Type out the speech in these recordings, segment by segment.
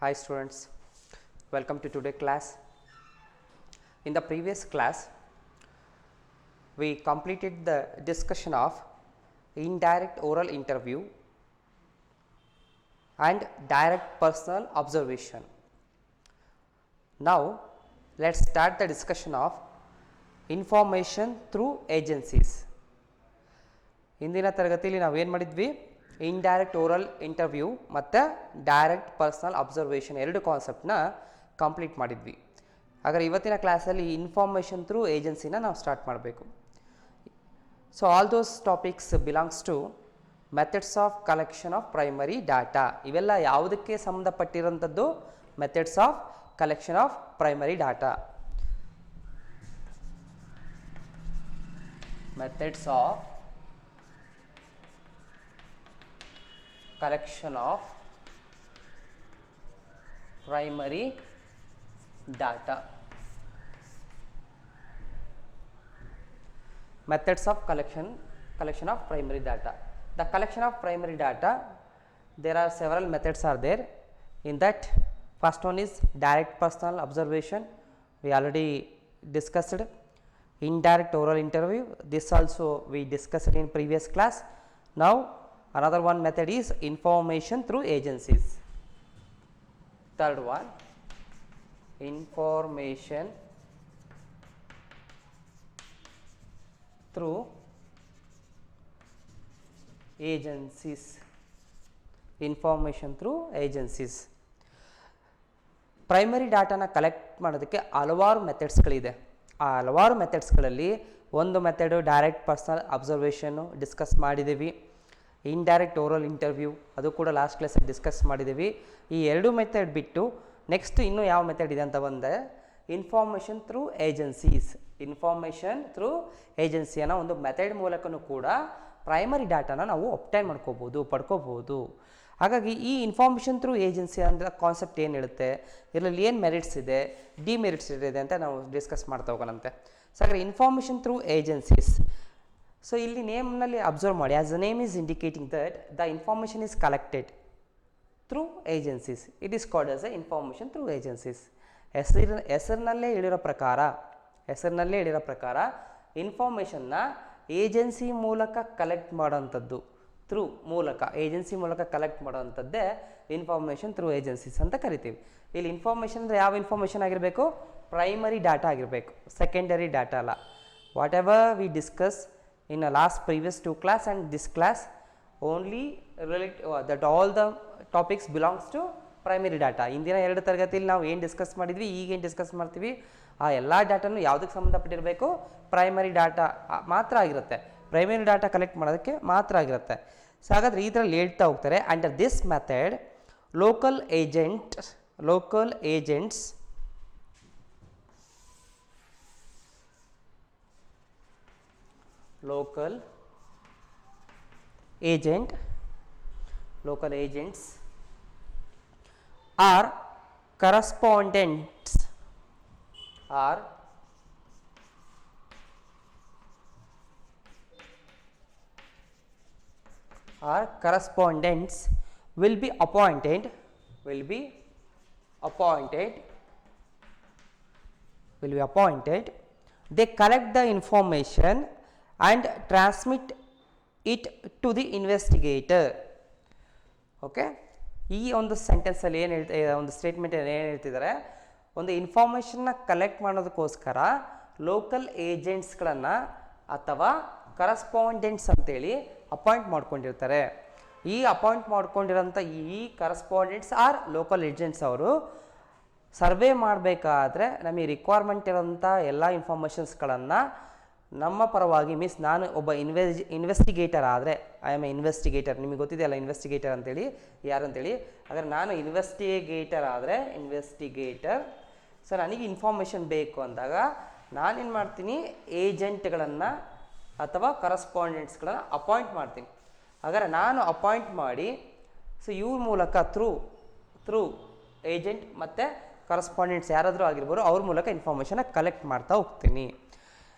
Hi students, welcome to today's class. In the previous class, we completed the discussion of indirect oral interview and direct personal observation. Now, let's start the discussion of information through agencies. ಇಂದಿನ ತರಗತಿಯಲ್ಲಿ ನಾವು ಏನು ಮಾಡಿದ್ವಿ, indirect oral interview ಮತ್ತು direct personal observation ಎರಡು ಕಾನ್ಸೆಪ್ಟ್ನ complete ಮಾಡಿದ್ವಿ. ಹಾಗಾದರೆ ಇವತ್ತಿನ ಕ್ಲಾಸಲ್ಲಿ ಇನ್ಫಾರ್ಮೇಷನ್ ಥ್ರೂ ಏಜೆನ್ಸಿನ ನಾವು ಸ್ಟಾರ್ಟ್ ಮಾಡಬೇಕು. So all those topics belongs to methods of collection of primary data. ಇವೆಲ್ಲ ಯಾವುದಕ್ಕೆ ಸಂಬಂಧಪಟ್ಟಿರೋಂಥದ್ದು? Methods of collection of primary data. Methods of collection of primary data. Methods of collection of primary data. The collection of primary data, there are several methods are there. In that, first one is direct personal observation. We already discussed. Indirect oral interview, this also we discussed in previous class. Now another one method is information through agencies. Third one, information through agencies. Information through agencies. Primary ಡಾಟಾನ collect ಮಾಡೋದಕ್ಕೆ ಹಲವಾರು ಮೆಥಡ್ಸ್ಗಳಿದೆ. ಆ ಹಲವಾರು ಮೆಥಡ್ಸ್ಗಳಲ್ಲಿ ಒಂದು method direct personal ಅಬ್ಸರ್ವೇಷನ್ನು discuss ಮಾಡಿದ್ದೀವಿ. ಇಂಡೈರೆಕ್ಟ್ ಓರಲ್ ಇಂಟರ್ವ್ಯೂ ಅದು ಕೂಡ ಲಾಸ್ಟ್ ಕ್ಲಾಸಲ್ಲಿ ಡಿಸ್ಕಸ್ ಮಾಡಿದ್ದೀವಿ. ಈ ಎರಡು ಮೆಥಡ್ ಬಿಟ್ಟು ನೆಕ್ಸ್ಟ್ ಇನ್ನೂ ಯಾವ ಮೆಥಡ್ ಇದೆ ಅಂತ ಬಂದರೆ information through agencies. Information through agency ಅನ್ನೋ ಒಂದು ಮೆಥಡ್ ಮೂಲಕನೂ ಕೂಡ ಪ್ರೈಮರಿ ಡಾಟಾನ ನಾವು ಒಬ್ಟೈನ್ ಪಡ್ಕೋಬೋದು. ಹಾಗಾಗಿ ಈ ಇನ್ಫಾರ್ಮೇಷನ್ ಥ್ರೂ ಏಜೆನ್ಸಿ ಅಂದರೆ ಕಾನ್ಸೆಪ್ಟ್ ಏನು ಹೇಳುತ್ತೆ, ಇದರಲ್ಲಿ ಏನು ಮೆರಿಟ್ಸ್ ಇದೆ, ಡಿಮೆರಿಟ್ಸ್ ಇದೆ ಅಂತ ನಾವು ಡಿಸ್ಕಸ್ ಮಾಡ್ತಾ ಹೋಗೋಣಂತೆ. ಸೊ ಹಾಗಾದ್ರೆ ಇನ್ಫಾರ್ಮೇಷನ್ ಥ್ರೂ ಏಜೆನ್ಸೀಸ್. ಸೊ ಇಲ್ಲಿ ನೇಮ್ನಲ್ಲಿ ಅಬ್ಸರ್ವ್ ಮಾಡಿ, as the name is indicating that the information is collected through agencies. It is called as a information through agencies. ಹೆಸರಿನಲ್ಲೇ ಹೇಳಿರೋ ಪ್ರಕಾರ ಇನ್ಫಾರ್ಮೇಷನ್ನ ಏಜೆನ್ಸಿ ಮೂಲಕ ಕಲೆಕ್ಟ್ ಮಾಡೋವಂಥದ್ದು. ಏಜೆನ್ಸಿ ಮೂಲಕ ಕಲೆಕ್ಟ್ ಮಾಡೋವಂಥದ್ದೇ ಇನ್ಫಾರ್ಮೇಷನ್ ಥ್ರೂ ಏಜೆನ್ಸೀಸ್ ಅಂತ ಕರಿತೀವಿ. ಇಲ್ಲಿ ಇನ್ಫಾರ್ಮೇಷನ್ ಅಂದರೆ ಯಾವ ಇನ್ಫಾರ್ಮೇಷನ್ ಆಗಿರಬೇಕು? ಪ್ರೈಮರಿ ಡಾಟಾ ಆಗಿರಬೇಕು, ಸೆಕೆಂಡರಿ ಡಾಟಾ ಅಲ್ಲ. Whatever we discuss in a last previous two class and this class only relate that all the topics belongs to primary data. ಇಂದಿನ ಎರಡು ತರಗತಿಯಲ್ಲಿ ನಾವು ಏನು ಡಿಸ್ಕಸ್ ಮಾಡಿದ್ವಿ, ಈಗೇನು ಡಿಸ್ಕಸ್ ಮಾಡ್ತೀವಿ, ಆ ಎಲ್ಲ ಡಾಟಾನು ಯಾವುದಕ್ಕೆ ಸಂಬಂಧಪಟ್ಟಿರಬೇಕು? ಪ್ರೈಮರಿ ಡಾಟಾ ಮಾತ್ರ ಆಗಿರುತ್ತೆ. ಪ್ರೈಮರಿ ಡಾಟಾ ಕಲೆಕ್ಟ್ ಮಾಡೋದಕ್ಕೆ ಮಾತ್ರ ಆಗಿರುತ್ತೆ. ಸೊ ಹಾಗಾದರೆ ಈ ಥರ ಹೇಳ್ತಾ ಹೋಗ್ತಾರೆ. Under this method local agents local agents are correspondents will be appointed they collect the information and transmit it to the investigator. Okay, ಈ ಒಂದು ಸೆಂಟೆನ್ಸಲ್ಲಿ ಏನು ಒಂದು ಸ್ಟೇಟ್ಮೆಂಟ್ ಏನು ಹೇಳ್ತಿದ್ದಾರೆ, ಒಂದು ಇನ್ಫಾರ್ಮೇಷನ್ನ ಕಲೆಕ್ಟ್ ಮಾಡೋದಕ್ಕೋಸ್ಕರ ಲೋಕಲ್ ಏಜೆಂಟ್ಸ್ಗಳನ್ನು ಅಥವಾ ಕರಸ್ಪಾಂಡೆಂಟ್ಸ್ ಅಂತೇಳಿ ಅಪಾಯಿಂಟ್ ಮಾಡ್ಕೊಂಡಿರ್ತಾರೆ. ಈ ಅಪಾಯಿಂಟ್ ಮಾಡ್ಕೊಂಡಿರೋಂಥ ಈ ಕರಸ್ಪಾಂಡೆಂಟ್ಸ್ ಆರ್ ಲೋಕಲ್ ಏಜೆಂಟ್ಸ್ ಅವರು ಸರ್ವೆ ಮಾಡಬೇಕಾದ್ರೆ ನಮಗೆ ರಿಕ್ವೈರ್ಮೆಂಟ್ ಇರೋಂಥ ಎಲ್ಲ ಇನ್ಫಾರ್ಮೇಷನ್ಸ್ಗಳನ್ನು ನಮ್ಮ ಪರವಾಗಿ, ಮೀನ್ಸ್ ನಾನು ಒಬ್ಬ ಇನ್ವೆಸ್ಟಿಗೇಟರ್ ಆದರೆ, ಐ ಆಮ್ ಎ ಇನ್ವೆಸ್ಟಿಗೇಟರ್, ನಿಮಗೆ ಗೊತ್ತಿದೆಯಲ್ಲ ಇನ್ವೆಸ್ಟಿಗೇಟರ್ ಅಂತೇಳಿ ಯಾರು ಅಂತೇಳಿ. ಹಾಗಾದ್ರೆ ನಾನು ಇನ್ವೆಸ್ಟಿಗೇಟರ್ ಆದರೆ ಸೊ ನನಗೆ ಇನ್ಫಾರ್ಮೇಷನ್ ಬೇಕು ಅಂದಾಗ ನಾನೇನು ಮಾಡ್ತೀನಿ, ಏಜೆಂಟ್ಗಳನ್ನು ಅಥವಾ ಕರಸ್ಪಾಂಡೆಂಟ್ಸ್ಗಳನ್ನು ಅಪಾಯಿಂಟ್ ಮಾಡ್ತೀನಿ. ಹಾಗಾದ್ರೆ ನಾನು ಅಪಾಯಿಂಟ್ ಮಾಡಿ ಸೊ ಇವ್ರ ಮೂಲಕ ಥ್ರೂ ಏಜೆಂಟ್ ಮತ್ತು ಕರಸ್ಪಾಂಡೆಂಟ್ಸ್ ಯಾರಾದರೂ ಆಗಿರ್ಬೋದು ಅವ್ರ ಮೂಲಕ ಇನ್ಫಾರ್ಮೇಷನ್ನ ಕಲೆಕ್ಟ್ ಮಾಡ್ತಾ ಹೋಗ್ತೀನಿ.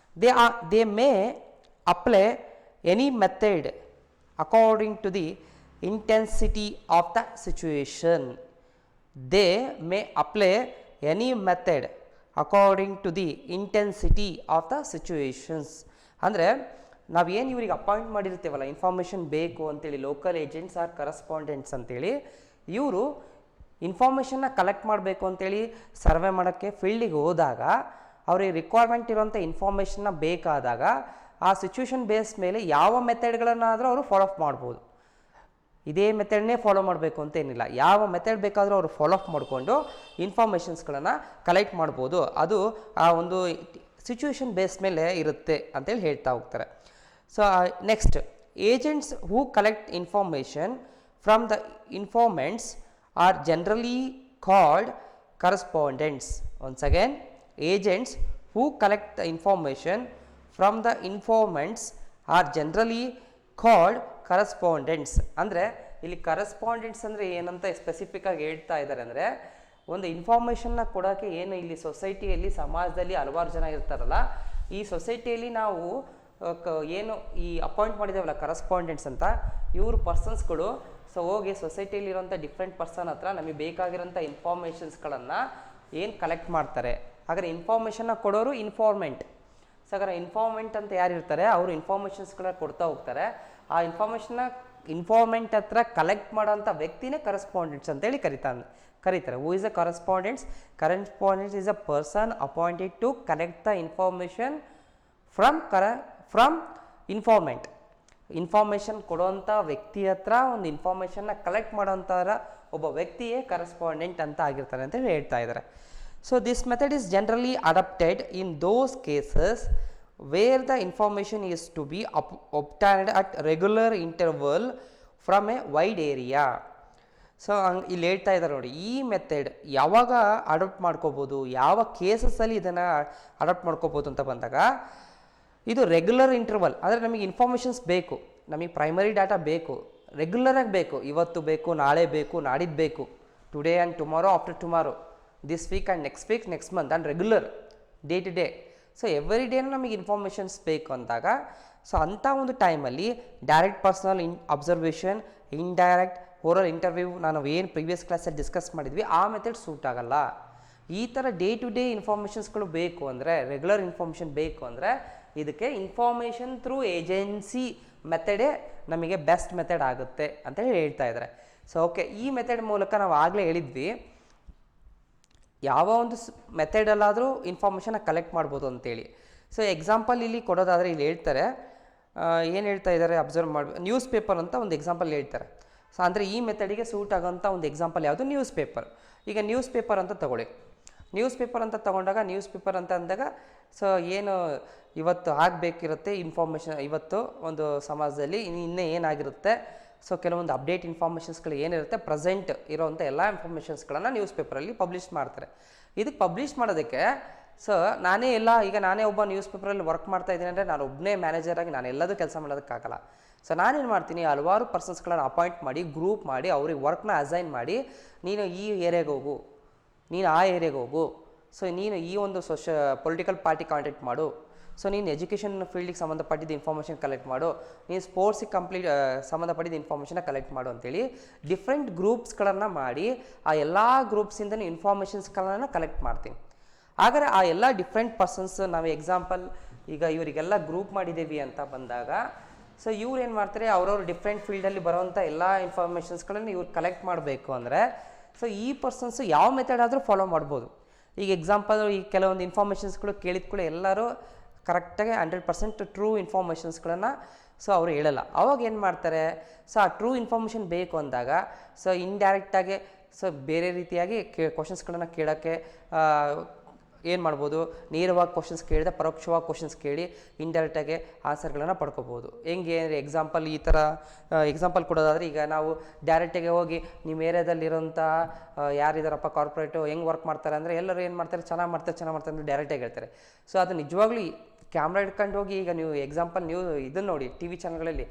They may apply any method according to the intensity of the situation. They may apply any method according to the intensity of the situations. ಅಂದರೆ ನಾವೇನು ಇವ್ರಿಗೆ ಅಪಾಯಿಂಟ್ ಮಾಡಿರ್ತೀವಲ್ಲ, ಇನ್ಫಾರ್ಮೇಷನ್ ಬೇಕು ಅಂತೇಳಿ, ಲೋಕಲ್ ಏಜೆಂಟ್ಸ್ ಆರ್ ಕರೆಸ್ಪಾಂಡೆಂಟ್ಸ್ ಅಂತೇಳಿ, ಇವರು ಇನ್ಫಾರ್ಮೇಷನ್ನ ಕಲೆಕ್ಟ್ ಮಾಡಬೇಕು ಅಂತೇಳಿ ಸರ್ವೆ ಮಾಡೋಕ್ಕೆ ಫೀಲ್ಡಿಗೆ ಹೋದಾಗ ಅವ್ರಿಗೆ ರಿಕ್ವೈರ್ಮೆಂಟ್ ಇರೋಂಥ ಇನ್ಫಾರ್ಮೇಷನ್ನ ಬೇಕಾದಾಗ ಆ ಸಿಚುವೇಶನ್ ಬೇಸ್ ಮೇಲೆ ಯಾವ ಮೆಥಡ್ಗಳನ್ನಾದರೂ ಅವರು ಫಾಲೋ ಅಪ್ ಮಾಡ್ಬೋದು. ಇದೇ ಮೆಥಡ್ನೇ ಫಾಲೋ ಮಾಡಬೇಕು ಅಂತ ಏನಿಲ್ಲ, ಯಾವ ಮೆಥಡ್ ಬೇಕಾದರೂ ಅವರು ಫಾಲೋ ಅಪ್ ಮಾಡಿಕೊಂಡು ಇನ್ಫಾರ್ಮೇಷನ್ಸ್ಗಳನ್ನು ಕಲೆಕ್ಟ್ ಮಾಡ್ಬೋದು. ಅದು ಆ ಒಂದು ಸಿಚುವೇಶನ್ ಬೇಸ್ ಮೇಲೆ ಇರುತ್ತೆ ಅಂತೇಳಿ ಹೇಳ್ತಾ ಹೋಗ್ತಾರೆ. So next, agents who collect information from the informants are generally called correspondents. Once again, agents who collect the information from the informants are generally called correspondents. ಅಂದರೆ ಇಲ್ಲಿ ಕರೆಸ್ಪಾಂಡೆಂಟ್ಸ್ ಅಂದರೆ ಏನಂತ ಸ್ಪೆಸಿಫಿಕ್ಕಾಗಿ ಹೇಳ್ತಾ ಇದ್ದಾರೆ ಅಂದರೆ, ಒಂದು ಇನ್ಫಾರ್ಮೇಷನ್ನ ಕೊಡೋಕ್ಕೆ ಏನು ಇಲ್ಲಿ ಸೊಸೈಟಿಯಲ್ಲಿ, ಸಮಾಜದಲ್ಲಿ ಹಲವಾರು ಜನ ಇರ್ತಾರಲ್ಲ, ಈ ಸೊಸೈಟಿಯಲ್ಲಿ ನಾವು ಏನು ಈ ಅಪಾಯಿಂಟ್ ಮಾಡಿದ್ದೇವಲ್ಲ ಕರೆಸ್ಪಾಂಡೆಂಟ್ಸ್ ಅಂತ, ಇವರು ಪರ್ಸನ್ಸ್ಗಳು ಸೊ ಹೋಗಿ ಸೊಸೈಟಿಯಲ್ಲಿರೋಂಥ ಡಿಫ್ರೆಂಟ್ ಪರ್ಸನ್ ಹತ್ರ ನಮಗೆ ಬೇಕಾಗಿರೋಂಥ ಇನ್ಫಾರ್ಮೇಷನ್ಸ್ಗಳನ್ನು ಏನು ಕಲೆಕ್ಟ್ ಮಾಡ್ತಾರೆ. ಹಾಗಾದರೆ ಇನ್ಫಾರ್ಮೇಷನ್ನ ಕೊಡೋರು ಇನ್ಫಾರ್ಮೆಂಟ್. ಸೊ ಹಾಗಾದ್ರೆ ಇನ್ಫಾರ್ಮೆಂಟ್ ಅಂತ ಯಾರು ಇರ್ತಾರೆ, ಅವರು ಇನ್ಫಾರ್ಮೇಷನ್ಸ್ಗಳನ್ನ ಕೊಡ್ತಾ ಹೋಗ್ತಾರೆ. ಆ ಇನ್ಫಾರ್ಮೇಷನ್ನ ಇನ್ಫಾರ್ಮೆಂಟ್ ಹತ್ರ ಕಲೆಕ್ಟ್ ಮಾಡೋಂಥ ವ್ಯಕ್ತಿನೇ ಕರೆಸ್ಪಾಂಡೆಂಟ್ಸ್ ಅಂತೇಳಿ ಕರೀತಾರೆ. Who is a correspondents? Correspondents is a person appointed to collect the information from informant. Information ಕೊಡೋಂಥ ವ್ಯಕ್ತಿ ಹತ್ರ ಒಂದು ಇನ್ಫಾರ್ಮೇಷನ್ನ ಕಲೆಕ್ಟ್ ಮಾಡೋಂಥರ ಒಬ್ಬ ವ್ಯಕ್ತಿಯೇ ಕರೆಸ್ಪಾಂಡೆಂಟ್ ಅಂತ ಆಗಿರ್ತಾರೆ ಅಂತ ಹೇಳ್ತಾ ಇದ್ದಾರೆ. So this method is generally adopted in those cases where the information is to be obtained at regular interval from a wide area. So ಇಲ್ಲಿ ಹೇಳ್ತಾ ಇದ್ದಾರೆ ನೋಡಿ, ಈ ಮೆಥಡ್ ಯಾವಾಗ ಅಡಾಪ್ಟ್ ಮಾಡ್ಕೋಬೋದು, ಯಾವ ಕೇಸಸಲ್ಲಿ ಇದನ್ನು ಅಡಾಪ್ಟ್ ಮಾಡ್ಕೋಬೋದು ಅಂತ ಬಂದಾಗ, ಇದು ರೆಗ್ಯುಲರ್ ಇಂಟರ್ವಲ್. ಅಂದರೆ ನಮಗೆ ಇನ್ಫಾರ್ಮೇಷನ್ಸ್ ಬೇಕು, ನಮಗೆ ಪ್ರೈಮರಿ ಡಾಟಾ ಬೇಕು, ರೆಗ್ಯುಲರಾಗಿ ಬೇಕು, ಇವತ್ತು ಬೇಕು, ನಾಳೆ ಬೇಕು, ನಾಡಿದ್ದು ಬೇಕು, today and tomorrow, after tomorrow, this week and next week, next month and regular, day to day. So every ಡೇನೂ ನಮಗೆ ಇನ್ಫಾರ್ಮೇಷನ್ಸ್ ಬೇಕು ಅಂದಾಗ, ಸೊ ಅಂಥ ಒಂದು ಟೈಮಲ್ಲಿ direct personal observation, indirect oral interview, ನಾನು ಏನು ಪ್ರೀವಿಯಸ್ ಕ್ಲಾಸಲ್ಲಿ ಡಿಸ್ಕಸ್ ಮಾಡಿದ್ವಿ, ಆ ಮೆಥಡ್ ಸೂಟ್ ಆಗಲ್ಲ. ಈ ಥರ ಡೇ ಟು ಡೇ ಇನ್ಫಾರ್ಮೇಷನ್ಸ್ಗಳು ಬೇಕು ಅಂದರೆ, ರೆಗ್ಯುಲರ್ ಇನ್ಫಾರ್ಮೇಷನ್ ಬೇಕು ಅಂದರೆ, ಇದಕ್ಕೆ ಇನ್ಫಾರ್ಮೇಷನ್ ಥ್ರೂ ಏಜೆನ್ಸಿ ಮೆಥಡೇ ನಮಗೆ ಬೆಸ್ಟ್ ಮೆಥಡ್ ಆಗುತ್ತೆ ಅಂತೇಳಿ ಹೇಳ್ತಾ ಇದ್ದಾರೆ. ಸೊ ಓಕೆ, ಈ ಮೆಥಡ್ ಮೂಲಕ ನಾವು ಆಗಲೇ ಹೇಳಿದ್ವಿ ಯಾವ ಒಂದು ಮೆಥಡಲ್ಲಾದರೂ ಇನ್ಫಾರ್ಮೇಷನ್ನ ಕಲೆಕ್ಟ್ ಮಾಡ್ಬೋದು ಅಂತೇಳಿ. ಸೊ ಎಕ್ಸಾಂಪಲ್ ಇಲ್ಲಿ ಕೊಡೋದಾದರೆ ಇಲ್ಲಿ ಹೇಳ್ತಾರೆ, ಏನು ಹೇಳ್ತಾ ಇದ್ದಾರೆ ಅಬ್ಸರ್ವ್ ಮಾಡಿ, ನ್ಯೂಸ್ ಪೇಪರ್ ಅಂತ ಒಂದು ಎಕ್ಸಾಂಪಲ್ ಹೇಳ್ತಾರೆ. ಸೊ ಅಂದರೆ ಈ ಮೆಥಡಿಗೆ ಸೂಟ್ ಆಗೋಂಥ ಒಂದು ಎಕ್ಸಾಂಪಲ್ ಯಾವುದು, ನ್ಯೂಸ್ ಪೇಪರ್. ಈಗ ನ್ಯೂಸ್ ಪೇಪರ್ ಅಂತ ತಗೊಳ್ಳಿ. ನ್ಯೂಸ್ ಪೇಪರ್ ಅಂತ ತೊಗೊಂಡಾಗ, ನ್ಯೂಸ್ ಪೇಪರ್ ಅಂತ ಅಂದಾಗ, ಸೊ ಏನು ಇವತ್ತು ಆಗಬೇಕಿರುತ್ತೆ ಇನ್ಫಾರ್ಮೇಷನ್, ಇವತ್ತು ಒಂದು ಸಮಾಜದಲ್ಲಿ ಇನ್ನೇ ಏನಾಗಿರುತ್ತೆ, ಸೊ ಕೆಲವೊಂದು ಅಪ್ಡೇಟ್ ಇನ್ಫಾರ್ಮೇಷನ್ಸ್ಗಳು ಏನಿರುತ್ತೆ, ಪ್ರೆಸೆಂಟ್ ಇರೋವಂಥ ಎಲ್ಲ ಇನ್ಫಾರ್ಮೇಷನ್ಸ್ಗಳನ್ನು ನ್ಯೂಸ್ ಪೇಪರಲ್ಲಿ ಪಬ್ಲಿಷ್ ಮಾಡ್ತಾರೆ. ಇದಕ್ಕೆ ಪಬ್ಲಿಷ್ ಮಾಡೋದಕ್ಕೆ ಸೊ ನಾನೇ ಒಬ್ಬ ನ್ಯೂಸ್ ಪೇಪರಲ್ಲಿ ವರ್ಕ್ ಮಾಡ್ತಾ ಇದ್ದೀನಿ ಅಂದರೆ, ನಾನು ಒಬ್ಬನೇ ಮ್ಯಾನೇಜರಾಗಿ ನಾನು ಎಲ್ಲದೂ ಕೆಲಸ ಮಾಡೋದಕ್ಕಾಗಲ್ಲ. ಸೊ ನಾನೇನು ಮಾಡ್ತೀನಿ, ಹಲವಾರು ಪರ್ಸನ್ಸ್ಗಳನ್ನು ಅಪಾಯಿಂಟ್ ಮಾಡಿ, ಗ್ರೂಪ್ ಮಾಡಿ, ಅವ್ರಿಗೆ ವರ್ಕ್ನ ಅಸೈನ್ ಮಾಡಿ, ನೀನು ಈ ಏರಿಯಾಗೆ ಹೋಗು, ನೀನು ಆ ಏರಿಯಾಗೆ ಹೋಗು, ಸೊ ನೀನು ಈ ಒಂದು ಪೊಲಿಟಿಕಲ್ ಪಾರ್ಟಿ ಕಾಂಟ್ಯಾಕ್ಟ್ ಮಾಡು, ಸೊ ನೀನು ಎಜುಕೇಷನ್ ಫೀಲ್ಡಿಗೆ ಸಂಬಂಧಪಟ್ಟಿದ್ದ ಇನ್ಫಾರ್ಮೇಷನ್ ಕಲೆಕ್ಟ್ ಮಾಡು, ನೀನು ಸ್ಪೋರ್ಟ್ಸಿಗೆ ಸಂಬಂಧಪಟ್ಟಿದ್ದ ಇನ್ಫಾರ್ಮೇಷನ್ನ ಕಲೆಕ್ಟ್ ಮಾಡು ಅಂತೇಳಿ ಡಿಫ್ರೆಂಟ್ ಗ್ರೂಪ್ಸ್ಗಳನ್ನು ಮಾಡಿ, ಆ ಎಲ್ಲ ಗ್ರೂಪ್ಸಿಂದನೂ ಇನ್ಫಾರ್ಮೇಷನ್ಸ್ಗಳನ್ನು ಕಲೆಕ್ಟ್ ಮಾಡ್ತೀನಿ. ಹಾಗಾದರೆ ಆ ಎಲ್ಲ ಡಿಫ್ರೆಂಟ್ ಪರ್ಸನ್ಸ್, ನಾವು ಎಕ್ಸಾಂಪಲ್ ಈಗ ಇವರಿಗೆಲ್ಲ ಗ್ರೂಪ್ ಮಾಡಿದ್ದೀವಿ ಅಂತ ಬಂದಾಗ, ಸೊ ಇವ್ರು ಏನು ಮಾಡ್ತಾರೆ, ಅವ್ರವ್ರು ಡಿಫ್ರೆಂಟ್ ಫೀಲ್ಡಲ್ಲಿ ಬರೋವಂಥ ಎಲ್ಲ ಇನ್ಫಾರ್ಮೇಷನ್ಸ್ಗಳನ್ನು ಇವ್ರು ಕಲೆಕ್ಟ್ ಮಾಡಬೇಕು ಅಂದರೆ, ಸೊ ಈ ಪರ್ಸನ್ಸು ಯಾವ ಮೆಥಡ್ ಆದರೂ ಫಾಲೋ ಮಾಡ್ಬೋದು. ಈಗ ಎಕ್ಸಾಂಪಲ್, ಈ ಕೆಲವೊಂದು ಇನ್ಫಾರ್ಮೇಷನ್ಸ್ಗಳು ಕೇಳಿದ ಕೂಡ ಎಲ್ಲರೂ ಕರೆಕ್ಟಾಗಿ 100% ಟ್ರೂ ಇನ್ಫಾರ್ಮೇಷನ್ಸ್ಗಳನ್ನು ಸೊ ಅವರು ಹೇಳಲ್ಲ. ಅವಾಗ ಏನು ಮಾಡ್ತಾರೆ, ಸೊ ಆ ಟ್ರೂ ಇನ್ಫಾರ್ಮೇಷನ್ ಬೇಕು ಅಂದಾಗ, ಸೊ ಇಂಡೈರೆಕ್ಟಾಗಿ ಸೊ ಬೇರೆ ರೀತಿಯಾಗಿ ಕ್ವಶನ್ಸ್ಗಳನ್ನು ಕೇಳೋಕ್ಕೆ ಏನು ಮಾಡ್ಬೋದು, ನೇರವಾಗಿ ಕ್ವಶನ್ಸ್ ಕೇಳಿದೆ, ಪರೋಕ್ಷವಾಗಿ ಕ್ವಶನ್ಸ್ ಕೇಳಿ ಇಂಡೈರೆಕ್ಟಾಗಿ ಆನ್ಸರ್ಗಳನ್ನು ಪಡ್ಕೋಬೋದು. ಹೆಂಗೆ ಅಂದರೆ ಎಕ್ಸಾಂಪಲ್, ಈ ಥರ ಎಕ್ಸಾಂಪಲ್ ಕೊಡೋದಾದರೆ, ಈಗ ನಾವು ಡೈರೆಕ್ಟಾಗಿ ಹೋಗಿ ನಿಮ್ಮ ಏರಿಯಾದಲ್ಲಿರೋಂಥ ಯಾರಿದಾರಪ್ಪ ಕಾರ್ಪೊರೇಟು ಹೆಂಗೆ ವರ್ಕ್ ಮಾಡ್ತಾರೆ ಅಂದರೆ, ಎಲ್ಲರೂ ಏನು ಮಾಡ್ತಾರೆ, ಚೆನ್ನಾಗಿ ಮಾಡ್ತಾರೆ ಅಂತ ಡೈರೆಕ್ಟಾಗಿ ಹೇಳ್ತಾರೆ. ಸೊ ಅದು ನಿಜವಾಗ್ಲೂ ಕ್ಯಾಮ್ರಾ ಹಿಡ್ಕೊಂಡು ಹೋಗಿ, ಈಗ ನೀವು ಎಕ್ಸಾಂಪಲ್ ನೀವು ಇದನ್ನು ನೋಡಿ, ಟಿ ವಿ ಚಾನಲ್ಗಳಲ್ಲಿ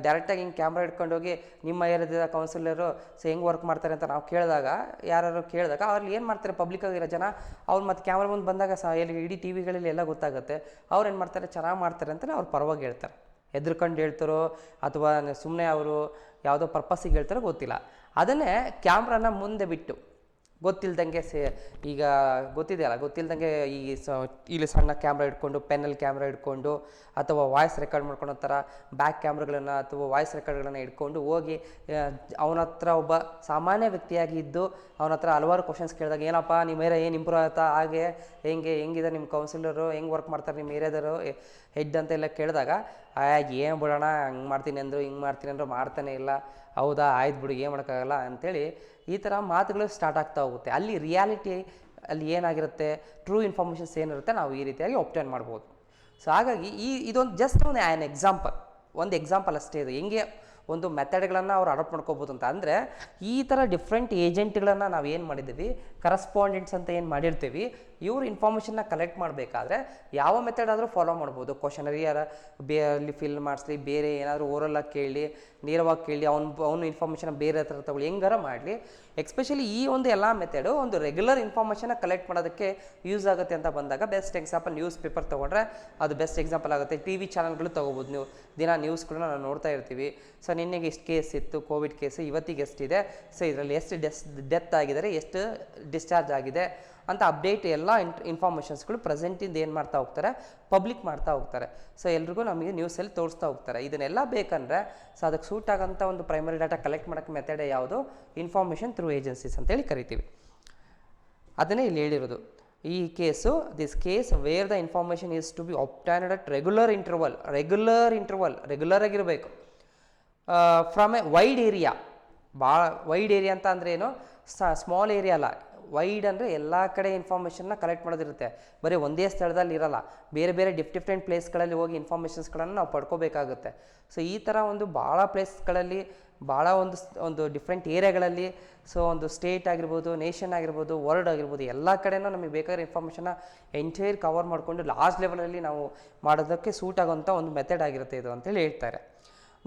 ಡೈರೆಕ್ಟಾಗಿ ಹಿಂಗೆ ಕ್ಯಾಮ್ರಾ ಹಿಡ್ಕೊಂಡು ಹೋಗಿ ನಿಮ್ಮ ಏರಿಯಾದ ಕೌನ್ಸಿಲರು ಸೊ ಹೆಂಗೆ ವರ್ಕ್ ಮಾಡ್ತಾರೆ ಅಂತ ನಾವು ಕೇಳಿದಾಗ, ಯಾರು ಕೇಳಿದಾಗ ಅವ್ರಲ್ಲಿ ಏನು ಮಾಡ್ತಾರೆ, ಪಬ್ಲಿಕ್ಕಾಗಿರೋ ಜನ ಅವ್ರು ಮತ್ತು ಕ್ಯಾಮ್ರಾ ಮುಂದೆ ಬಂದಾಗ ಇಡೀ ಟಿ ವಿಗಳಲ್ಲಿ ಎಲ್ಲ ಗೊತ್ತಾಗುತ್ತೆ, ಅವ್ರು ಏನು ಮಾಡ್ತಾರೆ, ಚೆನ್ನಾಗಿ ಮಾಡ್ತಾರೆ ಅಂತಲೇ ಅವ್ರು ಪರವಾಗಿ ಹೇಳ್ತಾರೆ. ಹೆದರ್ಕೊಂಡು ಹೇಳ್ತಾರೋ ಅಥವಾ ಸುಮ್ಮನೆ ಅವರು ಯಾವುದೋ ಪರ್ಪಸ್ಸಿಗೆ ಹೇಳ್ತಾರೋ ಗೊತ್ತಿಲ್ಲ. ಅದನ್ನೇ ಕ್ಯಾಮ್ರಾನ ಮುಂದೆ ಬಿಟ್ಟು ಗೊತ್ತಿಲ್ದಂಗೆ ಈಗ ಗೊತ್ತಿದೆಯಲ್ಲ, ಗೊತ್ತಿಲ್ದಂಗೆ ಇಲ್ಲಿ ಸಣ್ಣ ಕ್ಯಾಮ್ರಾ ಇಟ್ಕೊಂಡು, ಪೆನ್ನಲ್ಲಿ ಕ್ಯಾಮ್ರಾ ಇಟ್ಕೊಂಡು, ಅಥವಾ ವಾಯ್ಸ್ ರೆಕಾರ್ಡ್ ಮಾಡ್ಕೊಳ್ಳೋ ಥರ ಬ್ಯಾಕ್ ಕ್ಯಾಮ್ರಾಗಳನ್ನು ಅಥವಾ ವಾಯ್ಸ್ ರೆಕಾರ್ಡ್ಗಳನ್ನು ಇಟ್ಕೊಂಡು ಹೋಗಿ ಅವನ ಹತ್ರ ಒಬ್ಬ ಸಾಮಾನ್ಯ ವ್ಯಕ್ತಿಯಾಗಿ ಇದ್ದು ಅವನ ಹತ್ರ ಹಲವಾರು ಕ್ವಶನ್ಸ್ ಕೇಳಿದಾಗ, ಏನಪ್ಪ ನಿಮ್ಮ ಏರಿಯಾ ಏನು ಇಂಪ್ರೂವ್ ಆಗುತ್ತಾ, ಹಾಗೆ ಹೆಂಗಿದೆ ನಿಮ್ಮ ಕೌನ್ಸಿಲರು, ಹೆಂಗೆ ವರ್ಕ್ ಮಾಡ್ತಾರೆ ನಿಮ್ಮ ಏರಿಯಾದವರು ಹೆಡ್ ಅಂತೆಲ್ಲ ಕೇಳಿದಾಗ, ಏನು ಬಿಡೋಣ, ಹಂಗೆ ಮಾಡ್ತೀನಿ ಅಂದರು ಹಿಂಗೆ ಮಾಡ್ತೀನಿ ಅಂದರು ಮಾಡ್ತಾನೆ ಇಲ್ಲ, ಹೌದಾ ಆಯ್ತು ಬಿಡು ಏನು ಮಾಡೋಕ್ಕಾಗಲ್ಲ ಅಂತೇಳಿ ಈ ಥರ ಮಾತುಗಳು ಸ್ಟಾರ್ಟ್ ಆಗ್ತಾ ಹೋಗುತ್ತೆ. ಅಲ್ಲಿ ರಿಯಾಲಿಟಿ ಅಲ್ಲಿ ಏನಾಗಿರುತ್ತೆ, ಟ್ರೂ ಇನ್ಫಾರ್ಮೇಷನ್ಸ್ ಏನಿರುತ್ತೆ ನಾವು ಈ ರೀತಿಯಾಗಿ ಒಬ್ಟೈನ್ ಮಾಡ್ಬೋದು. ಸೊ ಹಾಗಾಗಿ ಇದೊಂದು ಜಸ್ಟ್ ಒಂದು ಒಂದು ಎಕ್ಸಾಂಪಲ್ ಅಷ್ಟೇ. ಇದು ಹೆಂಗೆ ಒಂದು ಮೆಥಡ್ಗಳನ್ನು ಅವ್ರು ಅಡಾಪ್ಟ್ ಮಾಡ್ಕೋಬೋದು ಅಂತ. ಅಂದರೆ ಈ ಥರ ಡಿಫ್ರೆಂಟ್ ಏಜೆಂಟ್ಗಳನ್ನು ನಾವು ಏನು ಮಾಡಿದ್ದೀವಿ, ಕರೆಸ್ಪಾಂಡೆಂಟ್ಸ್ ಅಂತ ಏನು ಮಾಡಿರ್ತೀವಿ, ಇವ್ರು ಇನ್ಫಾರ್ಮೇಷನ್ನ ಕಲೆಕ್ಟ್ ಮಾಡಬೇಕಾದ್ರೆ ಯಾವ ಮೆಥಡ್ ಆದರೂ ಫಾಲೋ ಮಾಡ್ಬೋದು. ಕ್ವಶನರಿ ಅಲ್ಲಿ ಫಿಲ್ ಮಾಡಿಸ್ಲಿ, ಬೇರೆ ಏನಾದರೂ ಓರಲ್ಲಾಗಿ ಕೇಳಿ, ನೇರವಾಗಿ ಕೇಳಿ, ಅವನು ಇನ್ಫಾರ್ಮೇಷನ್ ಬೇರೆ ಹತ್ರ ತಗೊಳ್ಳಿ, ಹೆಂಗಾರ ಮಾಡಲಿ. ಎಕ್ಸ್ಪೆಷಲಿ ಈ ಒಂದು ಎಲ್ಲ ಮೆಥಡು ಒಂದು ರೆಗ್ಯುಲರ್ ಇನ್ಫಾರ್ಮೇಷನ್ನ ಕಲೆಕ್ಟ್ ಮಾಡೋದಕ್ಕೆ ಯೂಸ್ ಆಗುತ್ತೆ ಅಂತ ಬಂದಾಗ, ಬೆಸ್ಟ್ ಎಕ್ಸಾಂಪಲ್ ನ್ಯೂಸ್ ಪೇಪರ್ ತೊಗೊಂಡ್ರೆ ಅದು ಬೆಸ್ಟ್ ಎಕ್ಸಾಂಪಲ್ ಆಗುತ್ತೆ. ಟಿ ವಿ ಚಾನಲ್ಗಳು ತೊಗೋಬೋದು. ನೀವು ದಿನ ನ್ಯೂಸ್ಗಳನ್ನ ನಾವು ನೋಡ್ತಾ ಇರ್ತೀವಿ. ಸೊ ನಿನ್ನೆಗೆ ಎಷ್ಟು ಕೇಸ್ ಇತ್ತು, ಕೋವಿಡ್ ಕೇಸು, ಇವತ್ತಿಗೆ ಎಷ್ಟಿದೆ, ಸೊ ಇದರಲ್ಲಿ ಎಷ್ಟು ಡೆತ್ ಆಗಿದ್ದಾರೆ, ಎಷ್ಟು ಡಿಸ್ಚಾರ್ಜ್ ಆಗಿದೆ ಅಂತ ಅಪ್ಡೇಟ್ ಎಲ್ಲ ಇನ್ಫಾರ್ಮೇಷನ್ಸ್ಗಳು ಪ್ರೆಸೆಂಟಿಂದ ಏನು ಮಾಡ್ತಾ ಹೋಗ್ತಾರೆ, ಪಬ್ಲಿಕ್ ಮಾಡ್ತಾ ಹೋಗ್ತಾರೆ. ಸೊ ಎಲ್ರಿಗೂ ನಮಗೆ ನ್ಯೂಸಲ್ಲಿ ತೋರಿಸ್ತಾ ಹೋಗ್ತಾರೆ. ಇದನ್ನೆಲ್ಲ ಬೇಕಂದರೆ ಸೊ ಅದಕ್ಕೆ ಸೂಟ್ ಆಗೋಂಥ ಒಂದು ಪ್ರೈಮರಿ ಡಾಟಾ ಕಲೆಕ್ಟ್ ಮಾಡೋಕ್ಕೆ ಮೆಥಡ್ ಯಾವುದು, ಇನ್ಫಾರ್ಮೇಷನ್ ಥ್ರೂ ಏಜೆನ್ಸೀಸ್ ಅಂತೇಳಿ ಕರಿತೀವಿ. ಅದನ್ನೇ ಇಲ್ಲಿ ಹೇಳಿರೋದು. ಈ case, this case where the information is to be obtained at regular ಆಗಿರಬೇಕು ಫ್ರಮ್ ಎ ವೈಡ್ ಏರಿಯಾ. ಭಾಳ ವೈಡ್ ಏರಿಯಾ ಅಂತ ಅಂದರೆ ಏನು, ಸ್ಮಾಲ್ ಏರಿಯಾ ಅಲ್ಲ. ವೈಡ್ ಅಂದರೆ ಎಲ್ಲ ಕಡೆ ಇನ್ಫಾರ್ಮೇಷನ್ನ ಕಲೆಕ್ಟ್ ಮಾಡೋದಿರುತ್ತೆ. ಬರೀ ಒಂದೇ ಸ್ಥಳದಲ್ಲಿ ಇರಲ್ಲ, ಬೇರೆ ಬೇರೆ ಡಿಫ್ರೆಂಟ್ ಪ್ಲೇಸ್ಗಳಲ್ಲಿ ಹೋಗಿ ಇನ್ಫಾರ್ಮೇಷನ್ಸ್ಗಳನ್ನು ನಾವು ಪಡ್ಕೋಬೇಕಾಗುತ್ತೆ. ಸೊ ಈ ಥರ ಒಂದು ಭಾಳ ಪ್ಲೇಸ್ಗಳಲ್ಲಿ, ಭಾಳ ಒಂದು ಡಿಫ್ರೆಂಟ್ ಏರಿಯಾಗಳಲ್ಲಿ, ಸೊ ಒಂದು ಸ್ಟೇಟ್ ಆಗಿರ್ಬೋದು, ನೇಷನ್ ಆಗಿರ್ಬೋದು, ವರ್ಲ್ಡ್ ಆಗಿರ್ಬೋದು, ಎಲ್ಲ ಕಡೆನೂ ನಮಗೆ ಬೇಕಾಗಿರೋ ಇನ್ಫಾರ್ಮೇಷನ್ನ ಎಂಟೈರ್ ಕವರ್ ಮಾಡಿಕೊಂಡು ಲಾಸ್ಟ್ ಲೆವೆಲಲ್ಲಿ ನಾವು ಮಾಡೋದಕ್ಕೆ ಸೂಟ್ ಆಗೋಂಥ ಒಂದು ಮೆಥಡ್ ಆಗಿರುತ್ತೆ ಇದು ಅಂತೇಳಿ ಹೇಳ್ತಾರೆ.